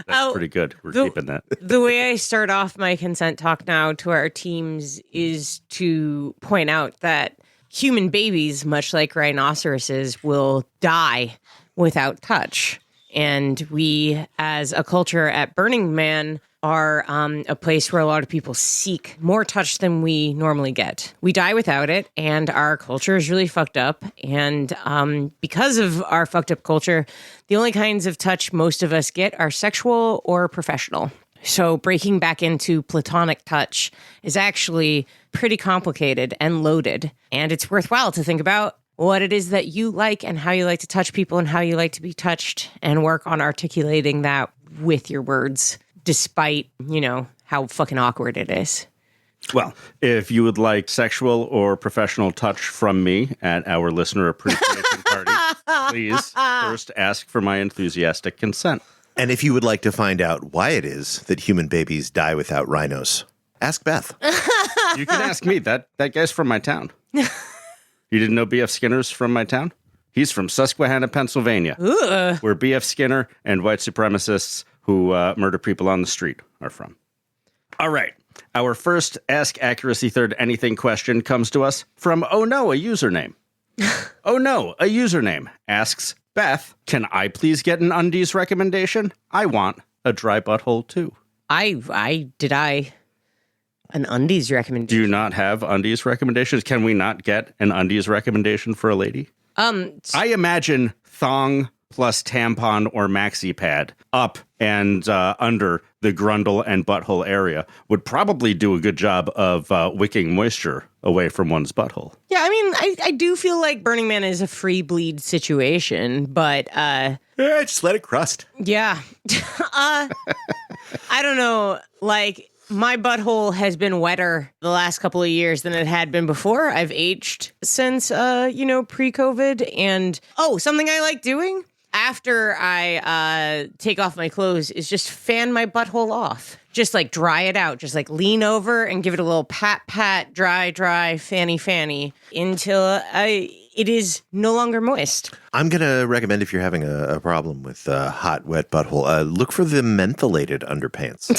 That's pretty good. We're keeping that. The way I start off my consent talk now to our teams is to point out that human babies, much like rhinoceroses, will die without touch. And we, as a culture at Burning Man, are a place where a lot of people seek more touch than we normally get. We die without it, and our culture is really fucked up. And because of our fucked up culture, the only kinds of touch most of us get are sexual or professional. So breaking back into platonic touch is actually pretty complicated and loaded. And it's worthwhile to think about what it is that you like and how you like to touch people and how you like to be touched, and work on articulating that with your words, despite, you know, how fucking awkward it is. Well, if you would like sexual or professional touch from me at our listener appreciation party, please first ask for my enthusiastic consent. And if you would like to find out why it is that human babies die without rhinos, ask Beth. You can ask me. That guy's from my town. You didn't know B.F. Skinner's from my town? He's from Susquehanna, Pennsylvania, where B.F. Skinner and white supremacists who murder people on the street are from. All right. Our first Ask Accuracy Third Anything question comes to us from Oh No, a username. Oh No, a username asks, Beth, can I please get an undies recommendation? I want a dry butthole too. An undies recommendation. Do you not have undies recommendations? Can we not get an undies recommendation for a lady? I imagine thong plus tampon or maxi pad up and under the grundle and butthole area would probably do a good job of wicking moisture away from one's butthole. Yeah, I mean, I do feel like Burning Man is a free bleed situation, but Just let it crust. yeah. I don't know, like, my butthole has been wetter the last couple of years than it had been before. I've aged since, pre-COVID. And, something I like doing? after I take off my clothes is just fan my butthole off. Just like dry it out. Just like lean over and give it a little pat, dry, fanny until it is no longer moist. I'm going to recommend if you're having a problem with hot, wet butthole, look for the mentholated underpants.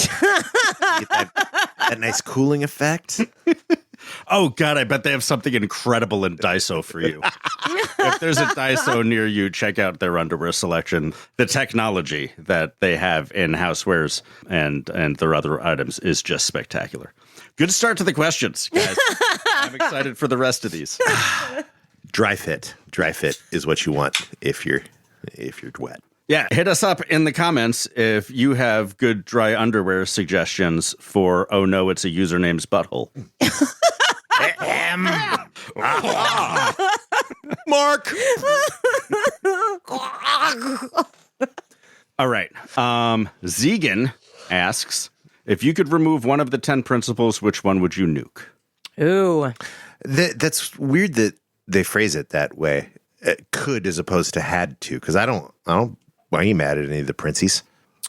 Get that nice cooling effect. Oh, God, I bet they have something incredible in Daiso for you. If there's a Daiso near you, check out their underwear selection. The technology that they have in housewares and their other items is just spectacular. Good start to the questions, guys. I'm excited for the rest of these. Dry fit is what you want if you're wet. Yeah, hit us up in the comments if you have good dry underwear suggestions for, oh no, it's a username's butthole. Mark! All right. Zegan asks, if you could remove one of the 10 principles, which one would you nuke? Ooh. That's weird that they phrase it that way. Could as opposed to had to, because I don't. Why are you mad at any of the princes?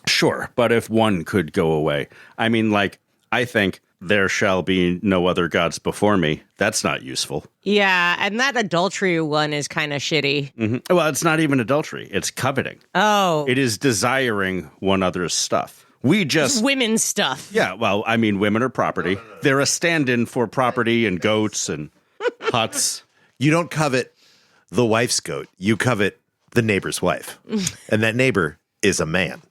Sure, but if one could go away, I mean, like, I think there shall be no other gods before me. That's not useful. Yeah, and that adultery one is kind of shitty. Mm-hmm. Well, it's not even adultery. It's coveting. Oh. It is desiring one other's stuff. We just... women's stuff. Yeah, well, I mean, women are property. They're a stand-in for property and goats and huts. You don't covet the wife's goat. You covet the neighbor's wife. And that neighbor is a man.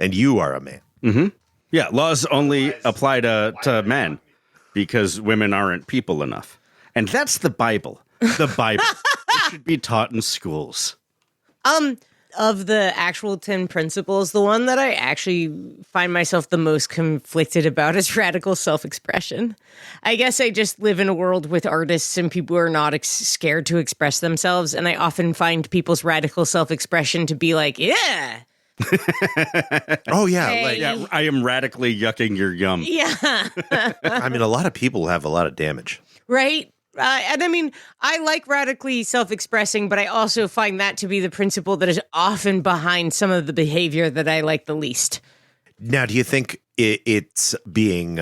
And you are a man. Mm-hmm. Yeah, laws only apply to men because women aren't people enough. And that's the Bible. The Bible. It should be taught in schools. Of the actual 10 principles, the one that I actually find myself the most conflicted about is radical self-expression. I guess I just live in a world with artists and people who are not scared to express themselves, and I often find people's radical self-expression to be like, yeah. Oh, yeah. Hey. Like, Yeah, I am radically yucking your yum. Yeah. I mean, a lot of people have a lot of damage. Right? And I mean, I like radically self-expressing, but I also find that to be the principle that is often behind some of the behavior that I like the least. Now, do you think it's being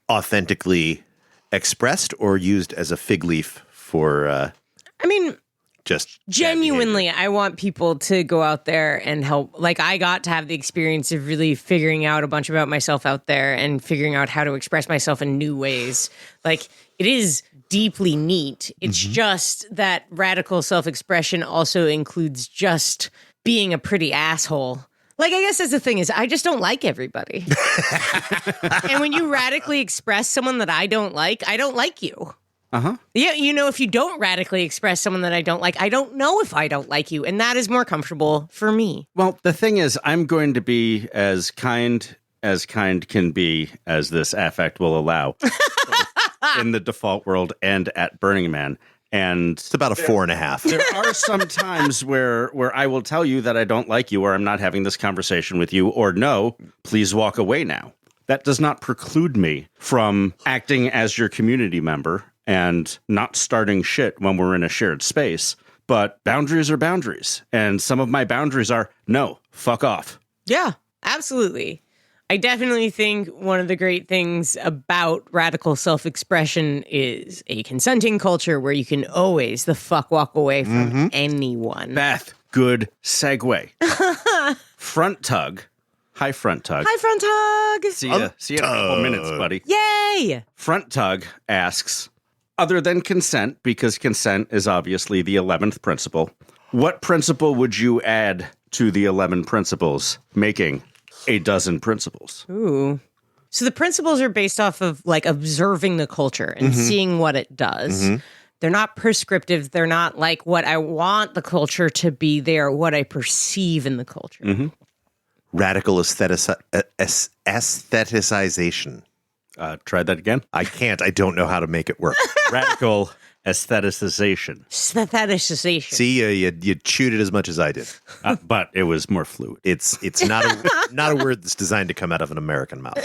authentically expressed or used as a fig leaf for I mean, just genuinely, I want people to go out there and help. Like, I got to have the experience of really figuring out a bunch about myself out there and figuring out how to express myself in new ways. Like, it is deeply neat. It's just that radical self-expression also includes just being a pretty asshole. Like, I guess that's the thing is I just don't like everybody. And when you radically express someone that I don't like you. Uh-huh. Yeah, you know, if you don't radically express someone that I don't like, I don't know if I don't like you. And that is more comfortable for me. Well, the thing is, I'm going to be as kind can be as this affect will allow. In the default world and at Burning Man. And It's about a 4.5. there are some times where I will tell you that I don't like you or I'm not having this conversation with you or no, please walk away now. That does not preclude me from acting as your community member and not starting shit when we're in a shared space. But boundaries are boundaries. And some of my boundaries are, no, fuck off. Yeah, absolutely. I definitely think one of the great things about radical self-expression is a consenting culture where you can always the fuck walk away from anyone. Beth, good segue. Front tug. Hi, Front tug. Hi, Front Hug! See you in a couple minutes, buddy. Yay! Front tug asks, other than consent, because consent is obviously the 11th principle, what principle would you add to the 11 principles, making a dozen principles? Ooh. So the principles are based off of like observing the culture and seeing what it does. They're not prescriptive. They're not like what I want the culture to be. They are what I perceive in the culture. Radical aestheticization. Try that again. I can't. I don't know how to make it work. Radical aestheticization. Aestheticization. See, you chewed it as much as I did. But it was more fluid. It's not a word that's designed to come out of an American mouth.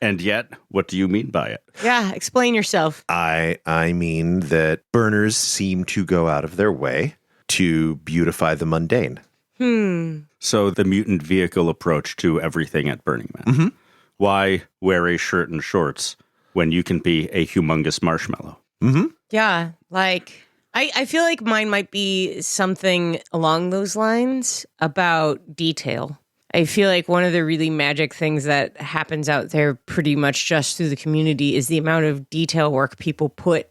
And yet, what do you mean by it? Yeah, explain yourself. I mean that burners seem to go out of their way to beautify the mundane. So the mutant vehicle approach to everything at Burning Man. Why wear a shirt and shorts when you can be a humongous marshmallow? Yeah, like I feel like mine might be something along those lines about detail. I feel like one of the really magic things that happens out there pretty much just through the community is the amount of detail work people put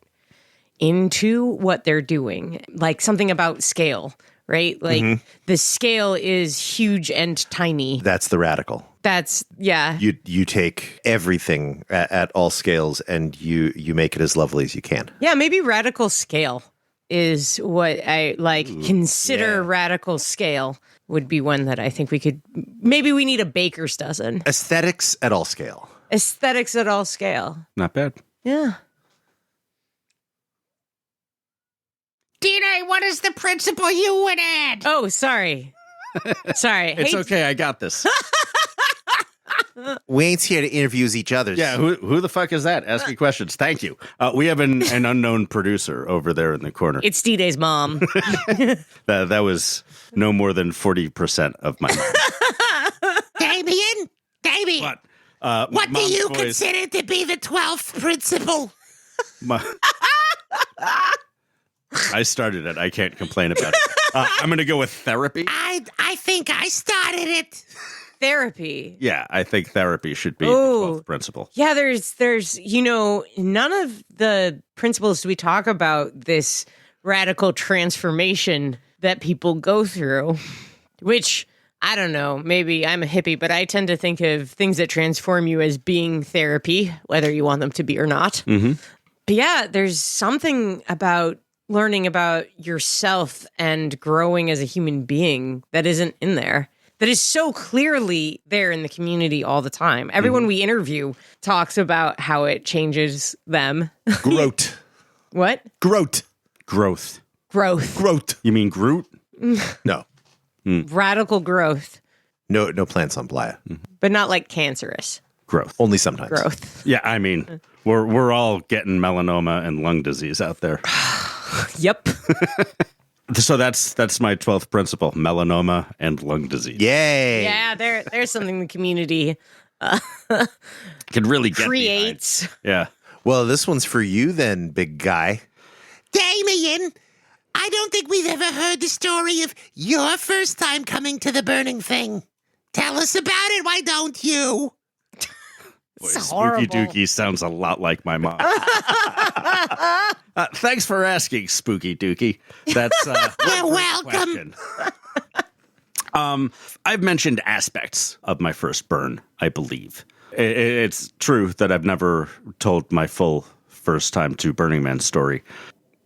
into what they're doing. Like something about scale, right? Like the scale is huge and tiny. That's the radical. That's, yeah. You take everything at all scales and you make it as lovely as you can. Yeah, maybe radical scale is what I like. Consider radical scale would be one that I think we could, maybe we need a baker's dozen. Aesthetics at all scale. Aesthetics at all scale. Not bad. Yeah. DNA, what is the principle you would add? Oh, sorry. Sorry. It's okay. I got this. Wayne's here to interview each other. Yeah, who the fuck is that? Asking questions. Thank you. We have an unknown producer over there in the corner. It's D-Day's mom. That was no more than 40% of my mind. Damien, What? what do you consider to be the 12th principle? I started it. I can't complain about it. I'm going to go with therapy. I think I started it. Therapy. Yeah, I think therapy should be the Oh. 12th principle. Yeah, there's none of the principles we talk about this radical transformation that people go through, which I don't know, maybe I'm a hippie, but I tend to think of things that transform you as being therapy, whether you want them to be or not. But yeah, there's something about learning about yourself and growing as a human being that isn't in there. That is so clearly there in the community all the time. Everyone we interview talks about how it changes them. Groot. What? Groot. Growth. Growth. Groot. You mean Groot? No. Radical growth, No plants on Playa. but not like cancerous Growth. Only sometimes. growth. Yeah, I mean, we're all getting melanoma and lung disease out there. Yep. So that's my 12th principle: melanoma and lung disease. Yay. Yeah, there's something the community Can really get creates. behind. Yeah. Well, this one's for you then, big guy. Damien, I don't think we've ever heard the story of your first time coming to the burning thing. Tell us about it, why don't you? Boy, It's Spooky horrible. Dookie sounds a lot like my mom. Thanks for asking, Spooky Dookie. That's You're a great welcome. question. I've mentioned aspects of my first burn, I believe. It's true that I've never told my full first time to Burning Man story.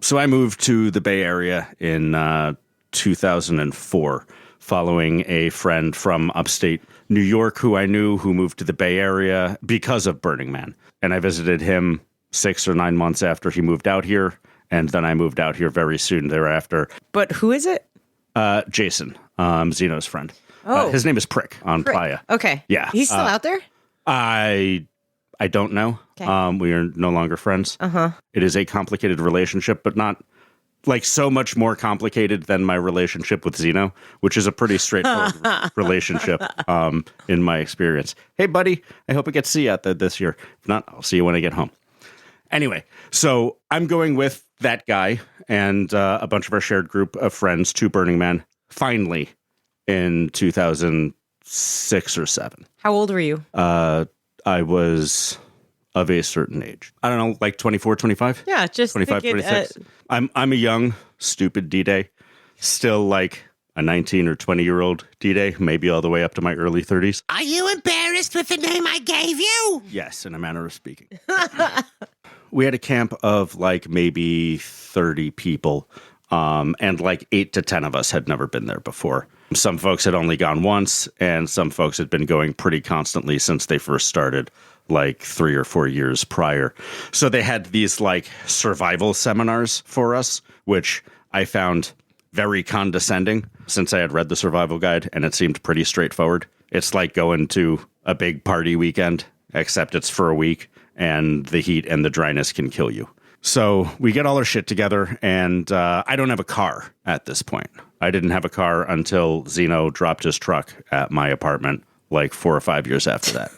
So I moved to the Bay Area in 2004, following a friend from upstate New York who I knew who moved to the Bay Area because of Burning Man. And I visited him 6 or 9 months after he moved out here. And then I moved out here very soon thereafter. But who is it? Jason, Zeno's friend. Oh. His name is Prick on Playa. Okay. Yeah, He's still out there? I don't know. Okay. We are no longer friends. It is a complicated relationship, but not like so much more complicated than my relationship with Zeno, which is a pretty straightforward relationship in my experience. Hey, buddy, I hope I get to see you out there this year. If not, I'll see you when I get home. Anyway, so I'm going with that guy and a bunch of our shared group of friends to Burning Man, finally, in 2006 or 7. How old were you? I was of a certain age. I don't know, like 24, 25? Yeah, just 25, thinking, 26. I'm a young, stupid D-Day. Still like a 19 or 20-year-old D-Day, maybe all the way up to my early 30s. Are you embarrassed with the name I gave you? Yes, in a manner of speaking. We had a camp of like maybe 30 people, and like 8 to 10 of us had never been there before. Some folks had only gone once, and some folks had been going pretty constantly since they first started, like 3 or 4 years prior. So they had these like survival seminars for us, which I found very condescending since I had read the survival guide and it seemed pretty straightforward. It's like going to a big party weekend, except it's for a week and the heat and the dryness can kill you. So we get all our shit together, and I don't have a car at this point. I didn't have a car until Zeno dropped his truck at my apartment like 4 or 5 years after that.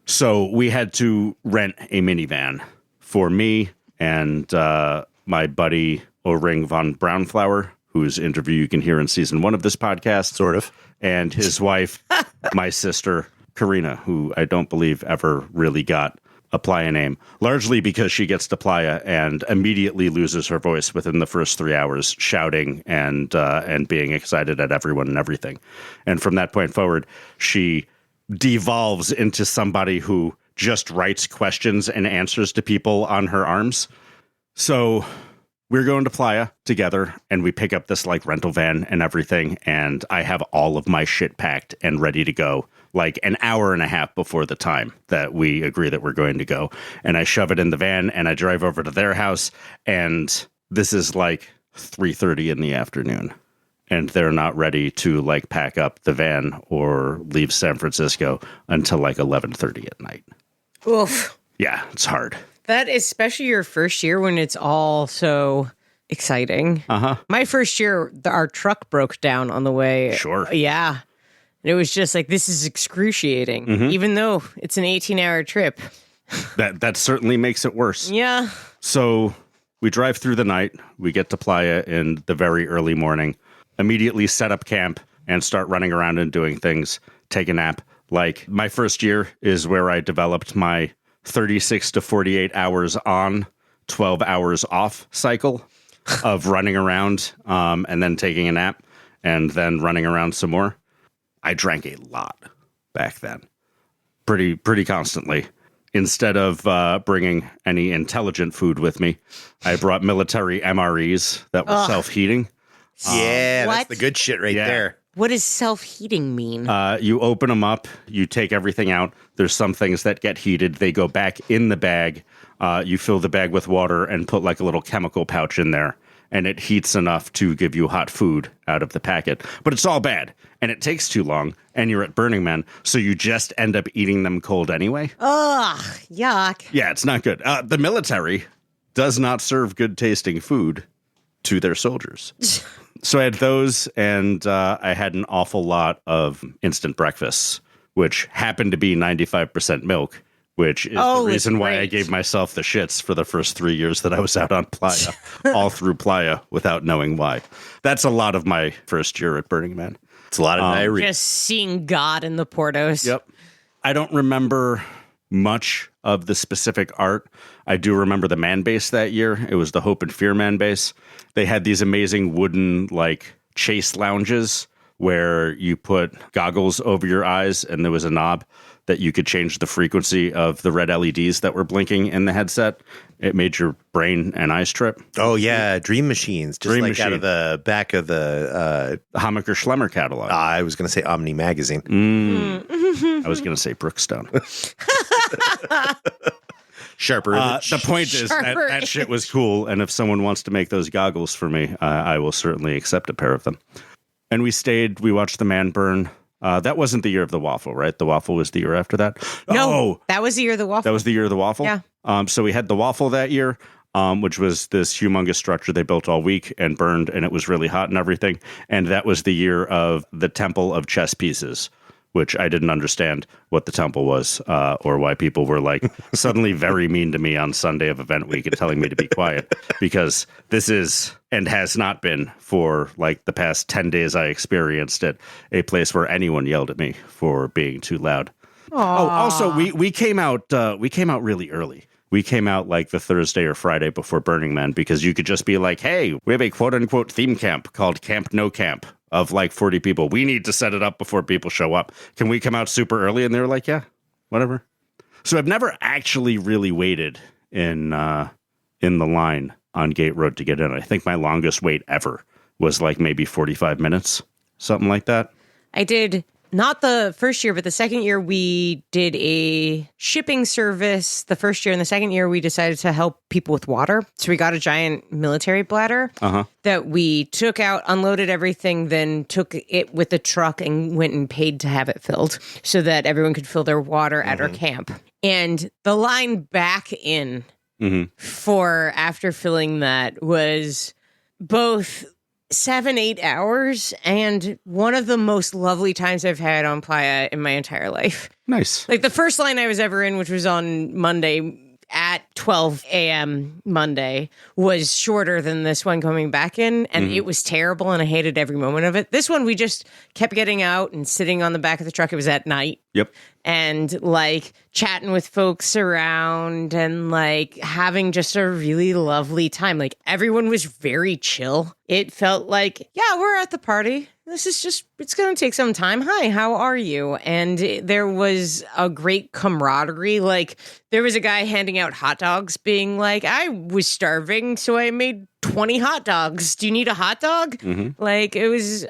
So we had to rent a minivan for me and my buddy O-Ring von Brownflower, whose interview you can hear in season 1 of this podcast. Sort of. And his wife, my sister, Karina, who I don't believe ever really got a playa name, largely because she gets to playa and immediately loses her voice within the first 3 hours, shouting and being excited at everyone and everything. And from that point forward, she devolves into somebody who just writes questions and answers to people on her arms. So we're going to playa together, and we pick up this like rental van and everything, and I have all of my shit packed and ready to go like an hour and a half before the time that we agree that we're going to go. And I shove it in the van, and I drive over to their house, and this is like 3:30 in the afternoon, and they're not ready to like pack up the van or leave San Francisco until like 11:30 at night. Oof. Yeah, it's hard. That is especially your first year when it's all so exciting. Uh-huh. My first year, our truck broke down on the way. Sure. Yeah. And it was just like, this is excruciating, even though it's an 18-hour trip. That certainly makes it worse. Yeah. So we drive through the night. We get to playa in the very early morning, immediately set up camp and start running around and doing things, take a nap. Like my first year is where I developed my 36 to 48 hours on, 12 hours off cycle of running around and then taking a nap and then running around some more. I drank a lot back then, pretty constantly. Instead of bringing any intelligent food with me, I brought military MREs that were self-heating. Yeah, What? that's the good shit right Yeah. there. What does self-heating mean? You open them up, you take everything out. There's some things that get heated. They go back in the bag. You fill the bag with water and put like a little chemical pouch in there. And it heats enough to give you hot food out of the packet. But it's all bad. And it takes too long. And you're at Burning Man. So you just end up eating them cold anyway. Ugh, yuck. Yeah, it's not good. The military does not serve good tasting food to their soldiers. So I had those, and I had an awful lot of instant breakfasts, which happened to be 95% milk, which is the reason why I great. gave myself the shits for the first 3 years that I was out on playa, all through playa without knowing why. That's a lot of my first year at Burning Man. It's a lot of diarrhea. Just seeing God in the Portos. Yep. I don't remember much of the specific art. I do remember the man base that year. It was the Hope and Fear man base. They had these amazing wooden, like, chase lounges where you put goggles over your eyes and there was a knob that you could change the frequency of the red LEDs that were blinking in the headset. It made your brain and eyes trip. Oh, yeah. Dream machines. Just Dream like out machine. of the back of the, The Hammacher Schlemmer catalog. I was going to say Omni magazine. I was going to say Brookstone. Sharper. The point is that Sharper that shit was cool, and if someone wants to make those goggles for me, I will certainly accept a pair of them. And we watched the man burn. That wasn't the year of the waffle, right? The waffle was the year after that? No, that was the year of the waffle. That was the year of the waffle? Yeah. So we had the waffle that year, which was this humongous structure they built all week and burned, and it was really hot and everything. And that was the year of the Temple of Chess Pieces, which I didn't understand what the temple was or why people were like suddenly very mean to me on Sunday of event week and telling me to be quiet, because this is and has not been for like the past 10 days I experienced it, a place where anyone yelled at me for being too loud. Oh, also we came out really early. We came out like the Thursday or Friday before Burning Man because you could just be like, hey, we have a quote unquote theme camp called Camp No Camp of like 40 people. We need to set it up before people show up. Can we come out super early? And they were like, yeah, whatever. So I've never actually really waited in the line on Gate Road to get in. I think my longest wait ever was like maybe 45 minutes, something like that. I did not the first year, but the second year we did a shipping service. The first year and the second year we decided to help people with water. So we got a giant military bladder that we took out, unloaded everything, then took it with the truck and went and paid to have it filled so that everyone could fill their water at our camp. And the line back in for after filling that was both 7-8 hours and one of the most lovely times I've had on playa in my entire life. Nice. Like the first line I was ever in, which was on Monday at 12 a.m. Monday, was shorter than this one coming back in, and it was terrible, and I hated every moment of it. This one, we just kept getting out and sitting on the back of the truck. It was at night. Yep. And like chatting with folks around and like having just a really lovely time. Like everyone was very chill. It felt like, yeah, we're at the party. This is just, it's going to take some time. Hi, how are you? And there was a great camaraderie. Like there was a guy handing out hot dogs being like, I was starving, so I made 20 hot dogs. Do you need a hot dog? Like it was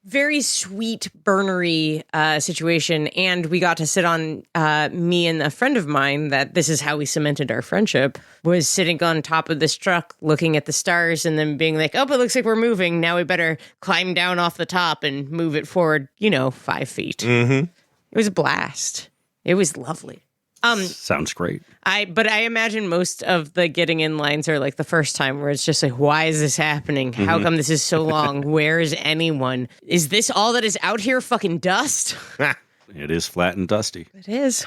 very sweet, burnery situation. And we got to sit on, me and a friend of mine, that this is how we cemented our friendship, was sitting on top of this truck looking at the stars and then being like, oh, it looks like we're moving. Now we better climb down off the top and move it forward, 5 feet. It was a blast. It was lovely. Sounds great. But I imagine most of the getting in lines are like the first time where it's just like, why is this happening? How come this is so long? Where is anyone? Is this all that is out here? Fucking dust? It is flat and dusty. It is.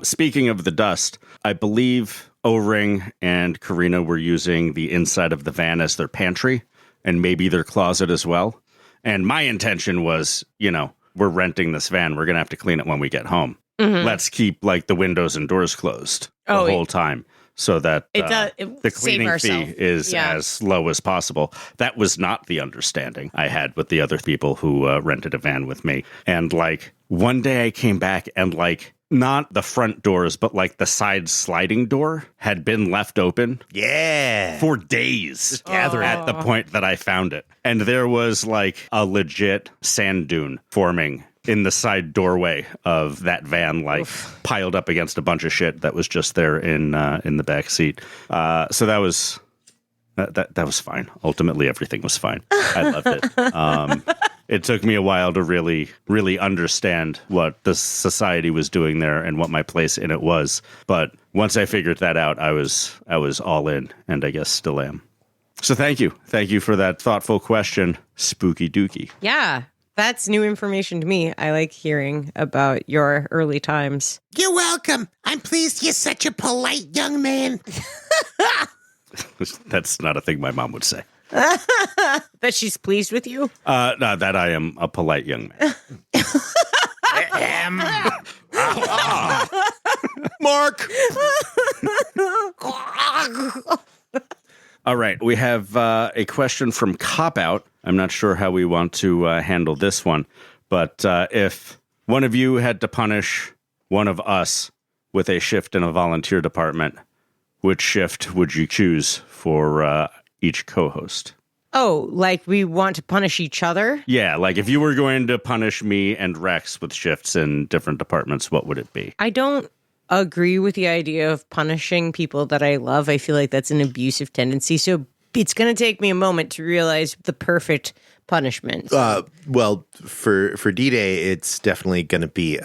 Speaking of the dust, I believe O-Ring and Karina were using the inside of the van as their pantry and maybe their closet as well. And my intention was, we're renting this van. We're going to have to clean it when we get home. Let's keep like the windows and doors closed the whole time so that the cleaning fee is as low as possible. That was not the understanding I had with the other people who rented a van with me. And like one day I came back and like not the front doors, but like the side sliding door had been left open. Yeah. For days. Just gathering. At the point that I found it. And there was like a legit sand dune forming in the side doorway of that van, like piled up against a bunch of shit that was just there in the back seat. So that was fine. Ultimately, everything was fine. I loved it. It took me a while to really, really understand what the society was doing there and what my place in it was. But once I figured that out, I was all in, and I guess still am. So thank you. Thank you for that thoughtful question, Spooky Dookie. Yeah. That's new information to me. I like hearing about your early times. You're welcome. I'm pleased you're such a polite young man. That's not a thing my mom would say. That she's pleased with you? No, that I am a polite young man. Mark! All right, we have a question from Cop Out. I'm not sure how we want to handle this one, but if one of you had to punish one of us with a shift in a volunteer department, which shift would you choose for each co-host? Oh, like we want to punish each other? Yeah, like if you were going to punish me and Rex with shifts in different departments, what would it be? I don't agree with the idea of punishing people that I love. I feel like that's an abusive tendency. So it's going to take me a moment to realize the perfect punishment. Well, for D-Day, it's definitely going to be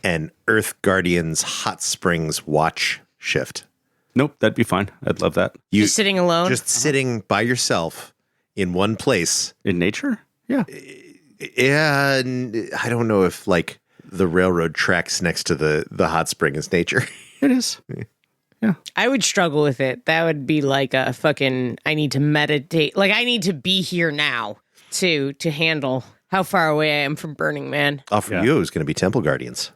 an Earth Guardians Hot Springs watch shift. Nope, that'd be fine. I'd love that. You Just sitting alone? Just sitting by yourself in one place. In nature? Yeah. Yeah, I don't know if like the railroad tracks next to the hot spring is nature. It is. Yeah. I would struggle with it. That would be like a fucking, I need to meditate. Like I need to be here now to handle how far away I am from Burning Man. Oh, for you, it was going to be Temple Guardians.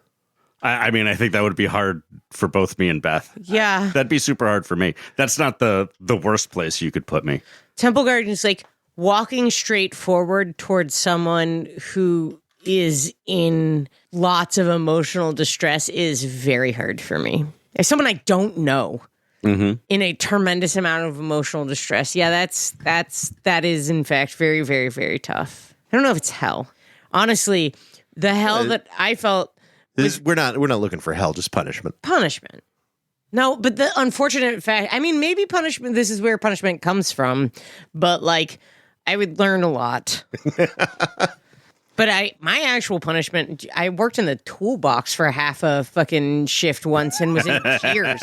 I mean, I think that would be hard for both me and Beth. Yeah. That'd be super hard for me. That's not the worst place you could put me. Temple Guardians, like walking straight forward towards someone who is in lots of emotional distress is very hard for me. If someone I don't know in a tremendous amount of emotional distress, yeah, that is in fact very, very, very tough. I don't know if it's hell. Honestly, the hell that I felt. We're not looking for hell, just punishment. Punishment. No, but the unfortunate fact, I mean, maybe punishment, this is where punishment comes from, but like, I would learn a lot. But my actual punishment, I worked in the toolbox for half a fucking shift once and was in tears.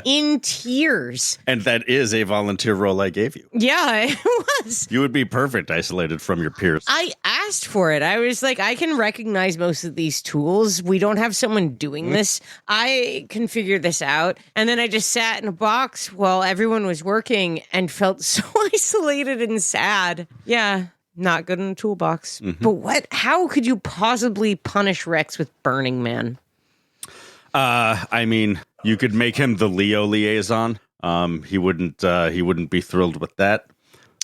In tears. And that is a volunteer role I gave you. Yeah, it was. You would be perfect isolated from your peers. I asked for it. I was like, I can recognize most of these tools. We don't have someone doing this. I can figure this out. And then I just sat in a box while everyone was working and felt so isolated and sad. Yeah. Not good in a toolbox. But how could you possibly punish Rex with Burning Man? I mean, you could make him the Leo liaison. He wouldn't be thrilled with that.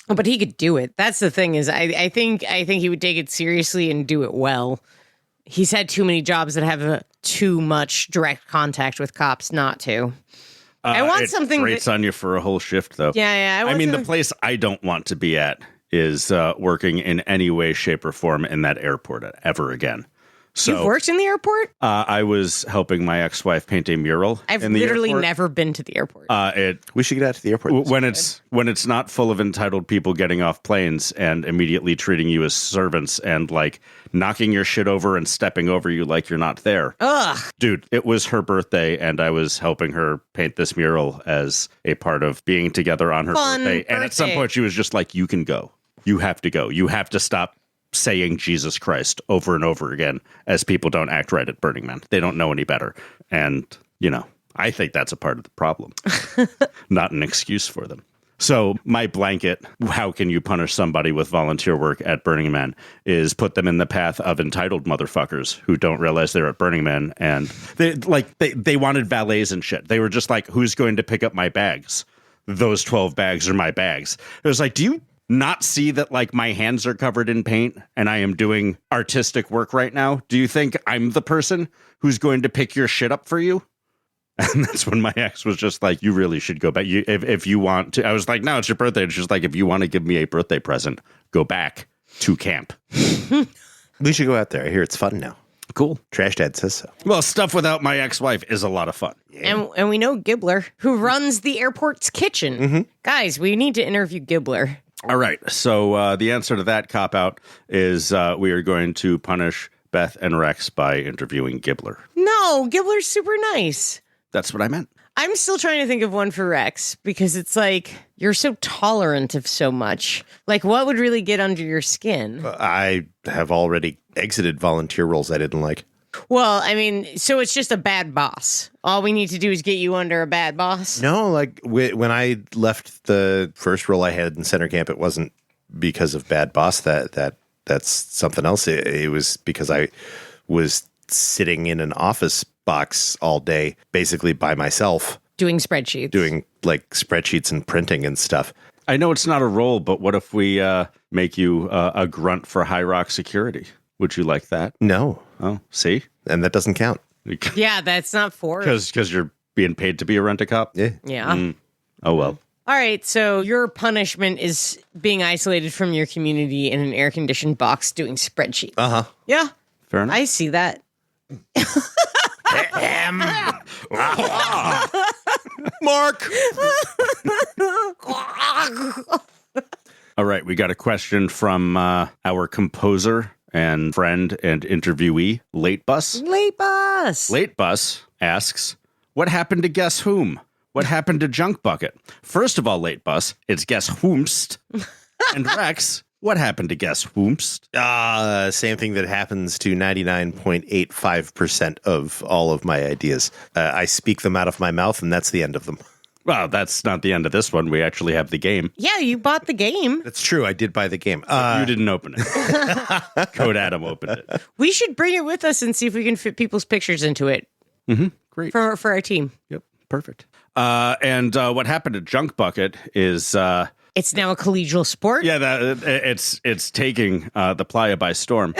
But he could do it. That's the thing is I think he would take it seriously and do it well. He's had too many jobs that have too much direct contact with cops not to. I want something grates on you for a whole shift, though. Yeah. I mean, the place I don't want to be at is working in any way, shape, or form in that airport ever again. So you've worked in the airport? I was helping my ex-wife paint a mural. I've in the literally airport. never been to the airport. We should get out to the airport. When it's not full of entitled people getting off planes and immediately treating you as servants and like knocking your shit over and stepping over you like you're not there. Ugh. Dude, it was her birthday and I was helping her paint this mural as a part of being together on her birthday. And at some point she was just like, you can go. You have to go. You have to stop saying Jesus Christ over and over again as people don't act right at Burning Man. They don't know any better. And, I think that's a part of the problem, not an excuse for them. So my blanket, how can you punish somebody with volunteer work at Burning Man, is put them in the path of entitled motherfuckers who don't realize they're at Burning Man. And they wanted valets and shit. They were just like, who's going to pick up my bags? Those 12 bags are my bags. It was like, do you not see that like my hands are covered in paint and I am doing artistic work right now? Do you think I'm the person who's going to pick your shit up for you? And that's when my ex was just like, you really should go back. If you want to. I was like, no, it's your birthday. And she's like, if you want to give me a birthday present, go back to camp. We should go out there. I hear it's fun now. Cool. Trash Dad says so. Well, stuff without my ex-wife is a lot of fun. And we know Gibbler, who runs the airport's kitchen. Guys, we need to interview Gibbler. All right. So the answer to that cop-out is we are going to punish Beth and Rex by interviewing Gibbler. No, Gibbler's super nice. That's what I meant. I'm still trying to think of one for Rex because it's like you're so tolerant of so much. Like, what would really get under your skin? I have already exited volunteer roles I didn't like. Well, I mean, so it's just a bad boss. All we need to do is get you under a bad boss. No, like when I left the first role I had in center camp, it wasn't because of bad boss. That's something else. It was because I was sitting in an office box all day, basically by myself. Doing spreadsheets. Doing like spreadsheets and printing and stuff. I know it's not a role, but what if we make you a grunt for High Rock security? Would you like that? No. Oh, see? And that doesn't count. Yeah, that's not for Because you're being paid to be a rent-a-cop? Yeah. Yeah. Oh, well. All right, so your punishment is being isolated from your community in an air-conditioned box doing spreadsheets. Uh-huh. Yeah, Fair enough. I see that. Mark! All right, we got a question from our composer and friend and interviewee, Late Bus. Late bus. Late Bus asks, what happened to Guess Whom? What happened to Junk Bucket? First of all, Late Bus, it's Guess Whomst. And Rex, what happened to Guess Whomst? Same thing that happens to 99.85% of all of my ideas. I speak them out of my mouth, and that's the end of them. Well, that's not the end of this one. We actually have the game. Yeah, you bought the game. That's true. I did buy the game. You didn't open it. Code Adam opened it. We should bring it with us and see if we can fit people's pictures into it. Great. For our team. Yep. Perfect. And what happened to Junk Bucket is... It's now a collegial sport. Yeah, it's taking the playa by storm.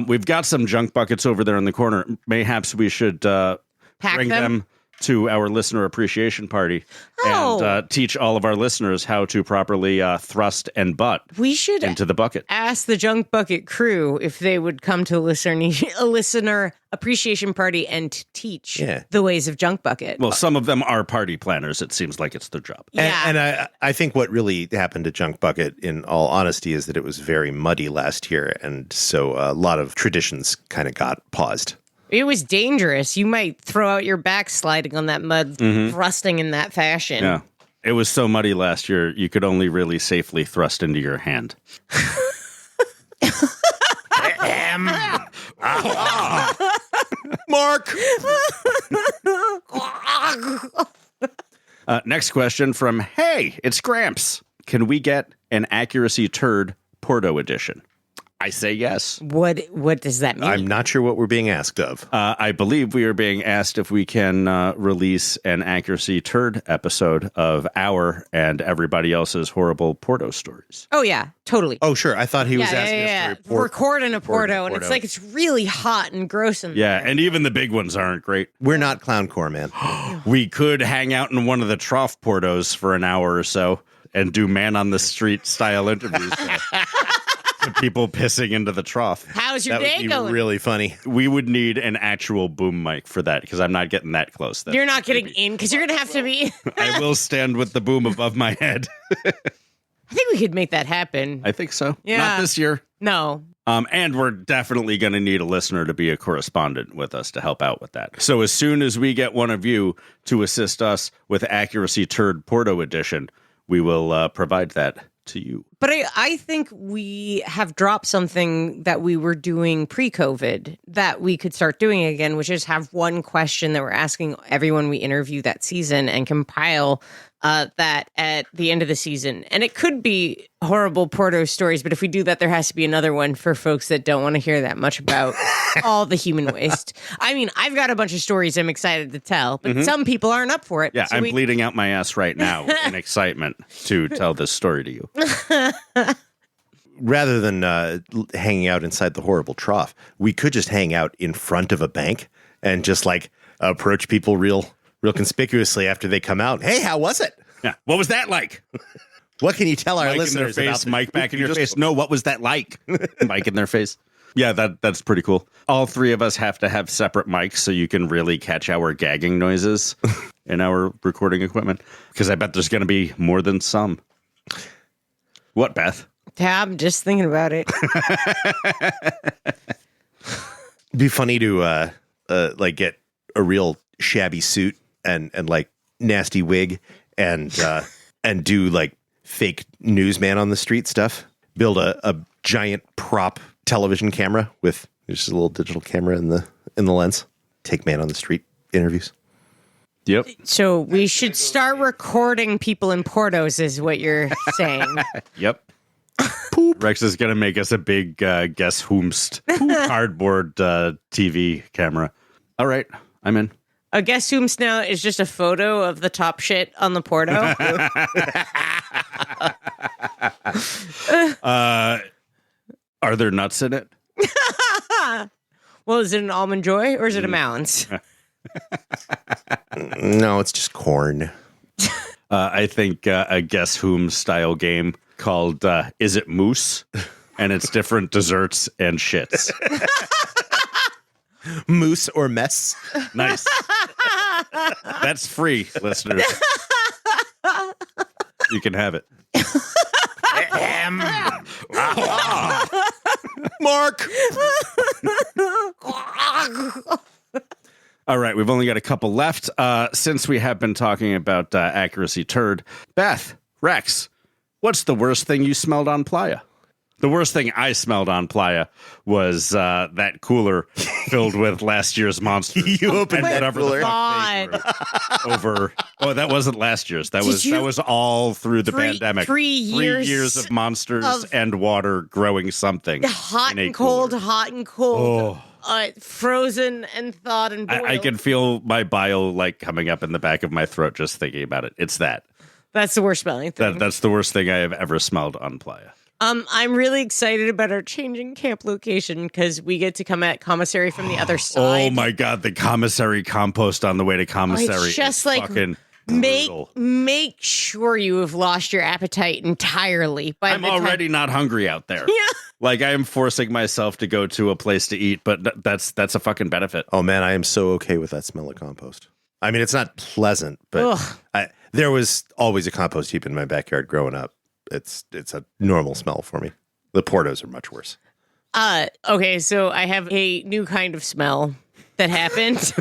We've got some junk buckets over there in the corner. Mayhaps we should bring them to our listener appreciation party Oh. and teach all of our listeners how to properly thrust and butt We should into the bucket. ask the Junk Bucket crew if they would come to a listener appreciation party and teach the ways of Junk Bucket. Well, some of them are party planners. It seems like it's their job. And I think what really happened at Junk Bucket, in all honesty, is that it was very muddy last year. And so a lot of traditions kind of got paused. It was dangerous. You might throw out your backsliding on that mud, thrusting in that fashion. Yeah. It was so muddy last year, you could only really safely thrust into your hand. Mark! Next question from, hey, it's Gramps. Can we get an Accuracy Turd Porto edition? I say yes. What does that mean? I'm not sure what we're being asked of. I believe we are being asked if we can release an Accuracy Turd episode of our and everybody else's horrible Porto stories. Oh, yeah, totally. Oh, sure. I thought he was asking us to record in a Porto, and it's like it's really hot and gross in Yeah, there. and even the big ones aren't great. We're not Clowncore, man. We could hang out in one of the trough Portos for an hour or so and do man-on-the-street style interviews. People pissing into the trough. How's your That would day be going? really funny. We would need an actual boom mic for that because I'm not getting that close. That's You're not getting in because you're going to have to be. I will stand with the boom above my head. I think we could make that happen. I think so. Yeah. Not this year. No. And we're definitely going to need a listener to be a correspondent with us to help out with that. So as soon as we get one of you to assist us with Accuracy Turd Porto Edition, we will provide that to you. But I think we have dropped something that we were doing pre-COVID that we could start doing again, which is have one question that we're asking everyone we interview that season and compile that at the end of the season. And it could be horrible Porto stories, but if we do that, there has to be another one for folks that don't want to hear that much about all the human waste. I mean, I've got a bunch of stories I'm excited to tell, but some people aren't up for it. Yeah, So I'm bleeding out my ass right now in excitement to tell this story to you. Rather than hanging out inside the horrible trough, we could just hang out in front of a bank and just like approach people real conspicuously after they come out. Hey, how was it? Yeah. What was that like? What can you tell our Mike in their listeners about face, the- Mike back in your face. No, what was that like? Mike in their face. Yeah, that's pretty cool. All three of us have to have separate mics so you can really catch our gagging noises in our recording equipment. Because I bet there's going to be more than some. What, Beth? Yeah, I'm just thinking about it. It'd be funny to like get a real shabby suit and like nasty wig and do like fake newsman on the street stuff. Build a giant prop television camera with just a little digital camera in the lens. Take man on the street interviews. Yep. So we should start recording people in Portos, is what you're saying. Yep. Poop. Rex is going to make us a big guess whomst cardboard TV camera. All right, I'm in. A guess whom's now is just a photo of the top shit on the Porto. Are there nuts in it? Well, is it an Almond Joy or is it a Mounds? No, it's just corn. I think a guess whom style game called Is It Moose? And it's different desserts and shits. Moose or mess. Nice. That's free, listeners. You can have it. Mark. All right, we've only got a couple left. Since we have been talking about Accuracy Turd, Beth, Rex, what's the worst thing you smelled on Playa? The worst thing I smelled on Playa was that cooler filled with last year's monsters. You opened that whatever cooler. the fuck they were over. Oh, that wasn't last year's. That Did you- was all through the Three- pandemic. 3 years 3 years of monsters of- and water growing something. Hot in a and cold, cooler. hot and cold. Frozen and thawed and boiled. I can feel my bile like coming up in the back of my throat just thinking about it. It's that. That's the worst smelling thing. That's the worst thing I have ever smelled on Playa. I'm really excited about our changing camp location because we get to come at commissary from the other side. Oh my God, the commissary compost on the way to commissary. It's just is like fucking make brutal. sure you have lost your appetite entirely. I'm already not hungry out there. Yeah. Like I am forcing myself to go to a place to eat, but that's a fucking benefit. Oh man, I am so okay with that smell of compost. I mean, it's not pleasant, but there was always a compost heap in my backyard growing up. It's a normal smell for me. The Portos are much worse. Okay, so I have a new kind of smell that happened.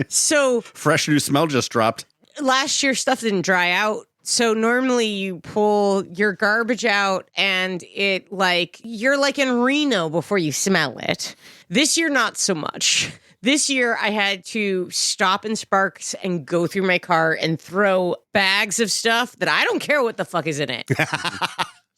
So Fresh new smell just dropped. last year stuff didn't dry out. So normally you pull your garbage out and it like you're like in Reno before you smell it. This year, not so much. This year, I had to stop in Sparks and go through my car and throw bags of stuff that I don't care what the fuck is in it.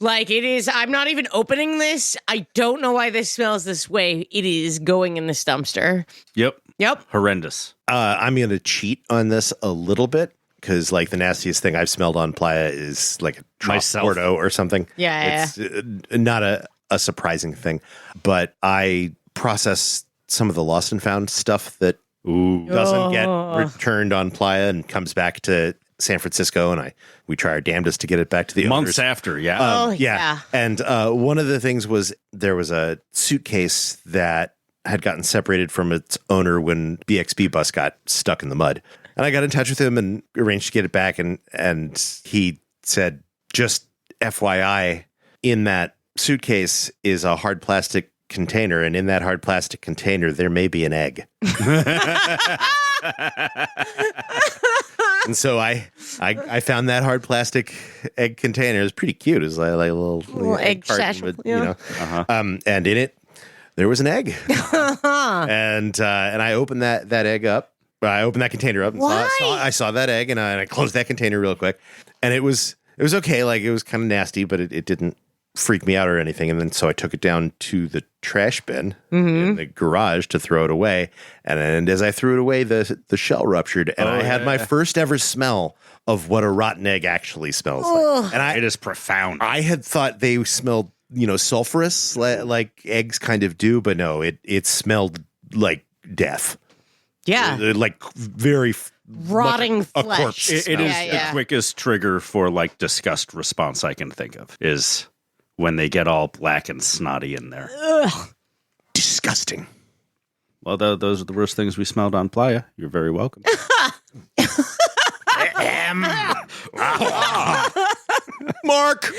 Like it is, I'm not even opening this. I don't know why this smells this way. It is going in this dumpster. Yep. Yep. Horrendous. I'm going to cheat on this a little bit because, like, the nastiest thing I've smelled on Playa is like a Myself. Porto or something. Yeah. It's not a surprising thing, but I process some of the lost and found stuff that doesn't get returned on Playa and comes back to San Francisco, and we try our damnedest to get it back to the Months owners. after, yeah. Yeah. And one of the things was there was a suitcase that had gotten separated from its owner when BXB bus got stuck in the mud. And I got in touch with him and arranged to get it back. And he said, just FYI, in that suitcase is a hard plastic container. And in that hard plastic container, there may be an egg. And so I found that hard plastic egg container. It was pretty cute. It was like a little egg carton, satchel, but, yeah. you know. And in it, there was an egg. And I opened that egg up. I opened that container up and I saw that egg, and I closed that container real quick. And it was okay. Like, it was kind of nasty, but it didn't freak me out or anything. And then so I took it down to the trash bin in the garage to throw it away. And as I threw it away, the shell ruptured, and I had my first ever smell of what a rotten egg actually smells like. And It is profound. I had thought they smelled, sulfurous like eggs kind of do, but no, it smelled like death. Yeah. Like very Rotting a flesh. corpse. It is Yeah. the quickest trigger for like disgust response I can think of is when they get all black and snotty in there. Disgusting. Well, those are the worst things we smelled on Playa. You're very welcome. Mark.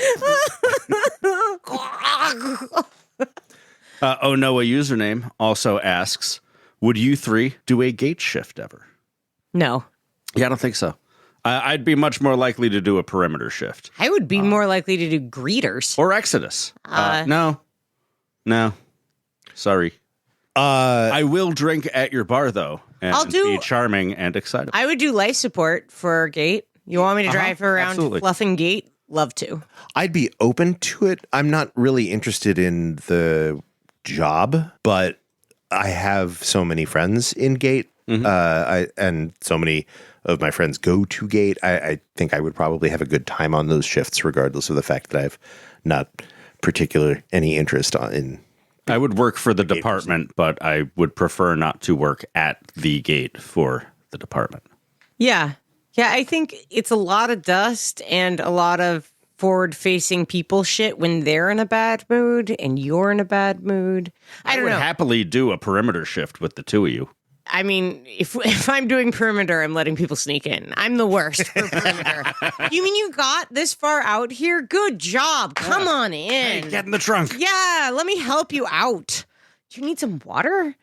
Oh no, a username also asks, would you three do a gate shift ever? No. Yeah, I don't think so. I'd be much more likely to do a perimeter shift I would be more likely to do greeters. or Exodus. No, sorry. I will drink at your bar though, and I'll do- be charming and excitable. I would do life support for gate. You want me to drive around absolutely. fluffing gate? Love to. I'd be open to it. I'm not really interested in the job, but I have so many friends in gate, and so many of my friends go to gate. I think I would probably have a good time on those shifts, regardless of the fact that I have not particular any interest in. I would work for the department, but I would prefer not to work at the gate for the department. Yeah. Yeah, I think it's a lot of dust and a lot of forward-facing people shit when they're in a bad mood and you're in a bad mood. I don't would know. happily do a perimeter shift with the two of you. I mean, if I'm doing perimeter, I'm letting people sneak in. I'm the worst for perimeter. You mean you got this far out here? Good job. Come on in. Hey, get in the trunk. Yeah, let me help you out. Do you need some water?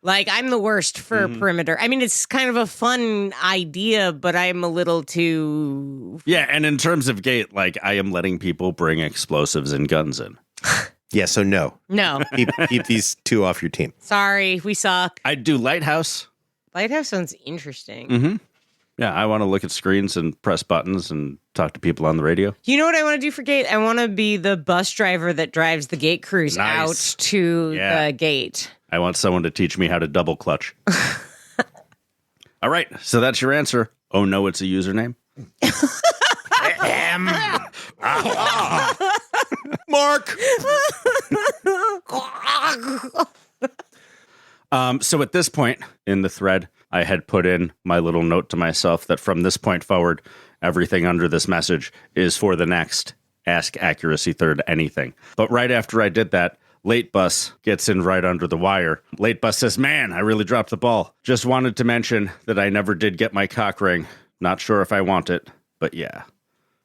Like, I'm the worst for perimeter. I mean, it's kind of a fun idea, but I'm a little too... Yeah, and in terms of gate, like, I am letting people bring explosives and guns in. Yeah, so no. No. Keep these two off your team. Sorry, we suck. I'd do Lighthouse. Lighthouse sounds interesting. Yeah, I want to look at screens and press buttons and talk to people on the radio. You know what I want to do for gate? I want to be the bus driver that drives the gate crews Nice. out to Yeah. the gate. I want someone to teach me how to double clutch. All right, so that's your answer. Oh, no, it's a username? Mark. So at this point in the thread, I had put in my little note to myself that from this point forward, everything under this message is for the next Ask Accuracy Third anything. But right after I did that, Late Bus gets in right under the wire. Late Bus says, man, I really dropped the ball. Just wanted to mention that I never did get my cock ring. Not sure if I want it, but yeah.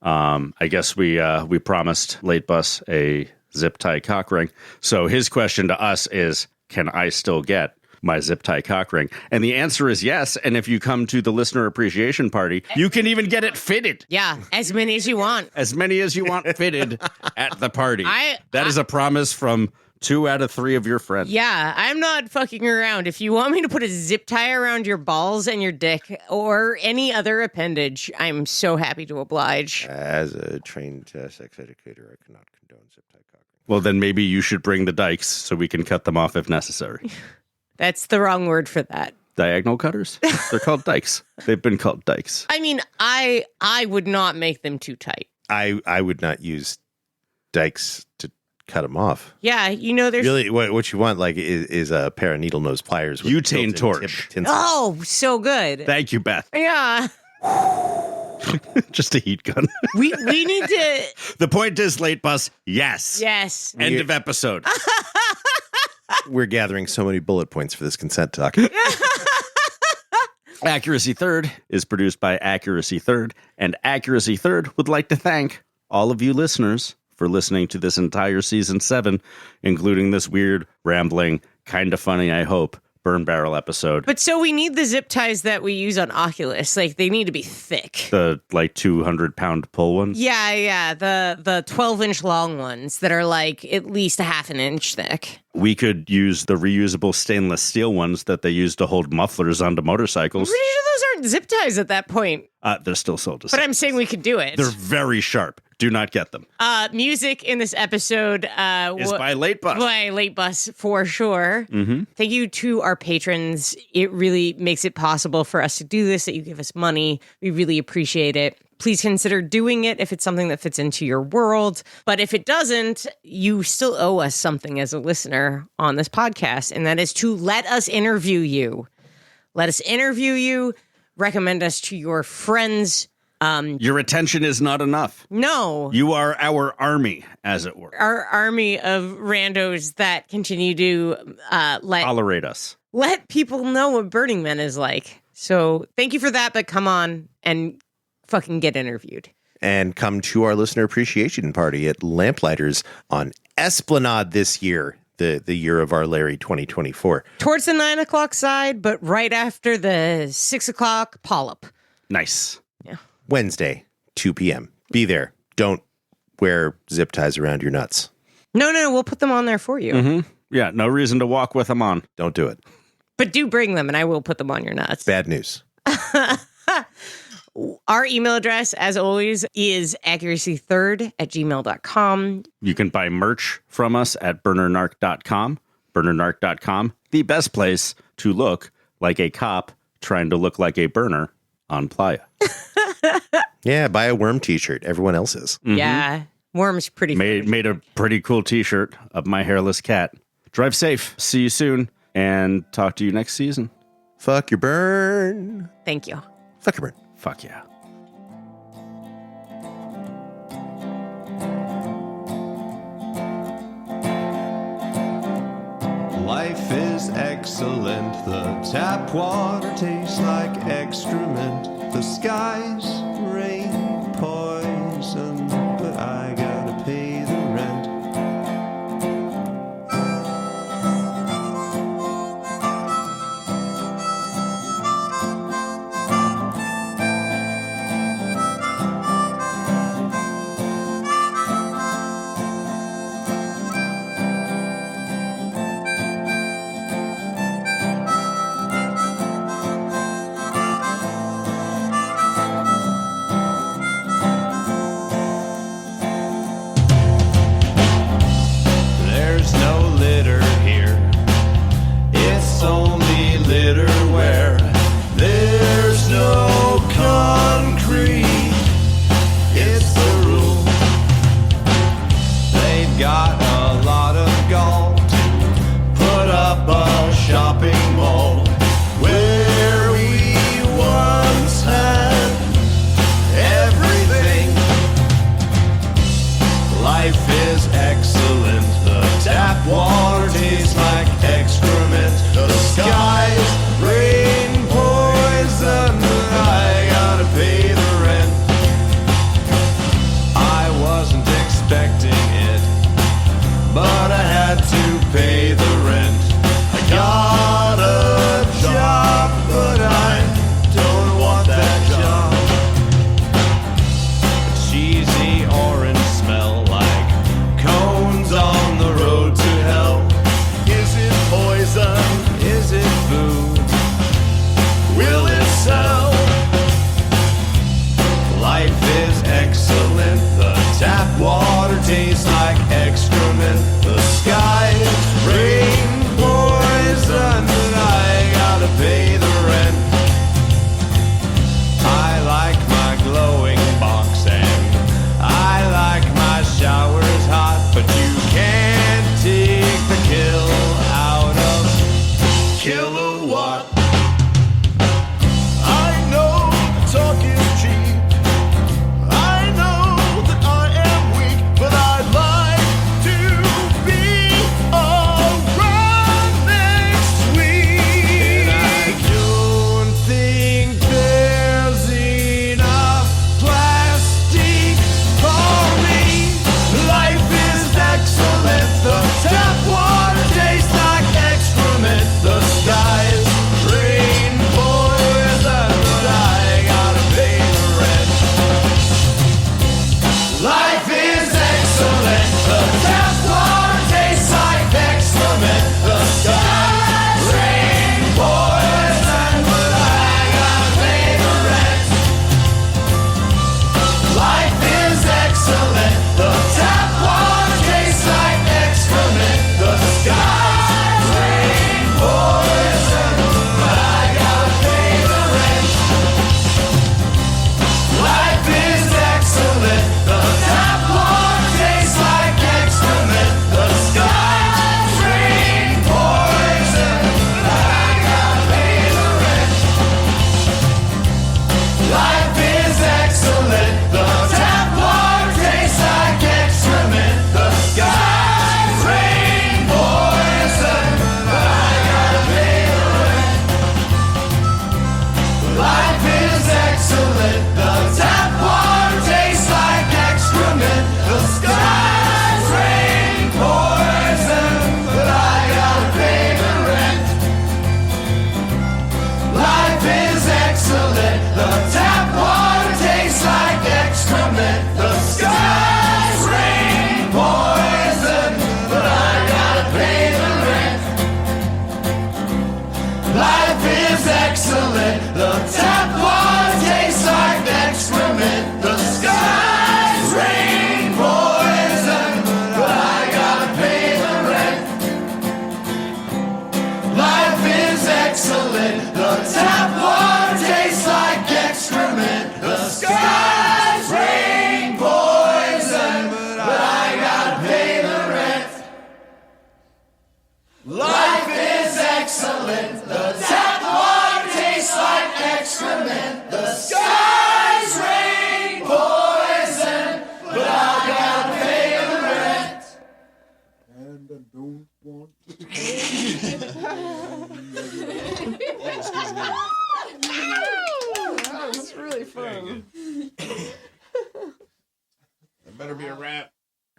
I guess we promised Late Bus a zip tie cock ring. So his question to us is, can I still get my zip tie cock ring? And the answer is yes. And if you come to the listener appreciation party, you can even get it fitted. Yeah, as many as you want. As many as you want fitted at the party. That is a promise from 2 out of 3 of your friends. Yeah, I'm not fucking around. If you want me to put a zip tie around your balls and your dick or any other appendage, I'm so happy to oblige. As a trained sex educator, I cannot condone zip tie cock ring. Well, then maybe you should bring the dikes so we can cut them off if necessary. That's the wrong word for that. Diagonal cutters? They're called dikes. They've been called dikes. I mean, I would not make them too tight. I would not use dikes to cut them off. Yeah, you know, there's... Really, what you want is a pair of needle nose pliers. With Butane built-in torch. tinsel. Oh, so good. Thank you, Beth. Yeah. Just a heat gun. We need to... The point is, Late Bus, yes. Yes. End of episode. We're gathering so many bullet points for this consent talk. Accuracy Third is produced by Accuracy Third, and Accuracy Third would like to thank all of you listeners for listening to this entire season 7, including this weird, rambling, kind of funny, I hope, burn barrel episode. But so we need the zip ties that we use on Oculus. Like, they need to be thick. The, 200-pound pull ones? Yeah. The 12-inch long ones that are, at least a half an inch thick. We could use the reusable stainless steel ones that they use to hold mufflers onto motorcycles. I'm pretty sure those aren't zip ties at that point. They're still sold as But I'm saying we could do it. They're very sharp. Do not get them. Music in this episode Is by Late Bus. By Late Bus, for sure. Mm-hmm. Thank you to our patrons. It really makes it possible for us to do this, that you give us money. We really appreciate it. Please consider doing it if it's something that fits into your world. But if it doesn't, you still owe us something as a listener on this podcast, and that is to let us interview you. Let us interview you. Recommend us to your friends. Your attention is not enough. No. You are our army, as it were. Our army of randos that continue to Tolerate us. let people know what Burning Man is like. So thank you for that, but come on and fucking get interviewed. And come to our listener appreciation party at Lamplighters on Esplanade this year, the year of our Larry 2024. Towards the 9 o'clock side, but right after the 6 o'clock polyp. Nice. Wednesday, 2 p.m. Be there. Don't wear zip ties around your nuts. No, we'll put them on there for you. Mm-hmm. Yeah, no reason to walk with them on. Don't do it. But do bring them, and I will put them on your nuts. Bad news. Our email address, as always, is accuracythird@gmail.com. You can buy merch from us at burnernarc.com. Burnernarc.com, the best place to look like a cop trying to look like a burner on Playa. Yeah, buy a worm t-shirt. Everyone else is. Mm-hmm. Yeah, Worm's pretty Made a pretty cool t-shirt of my hairless cat. Drive safe. See you soon, and talk to you next season. Fuck your burn. Thank you. Fuck your burn. Fuck yeah. Life is excellent. The tap water tastes like excrement. The skies rain poison, but I gotta pay the rent.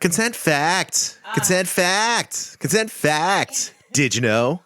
Consent fact. Consent fact. Consent fact. Did you know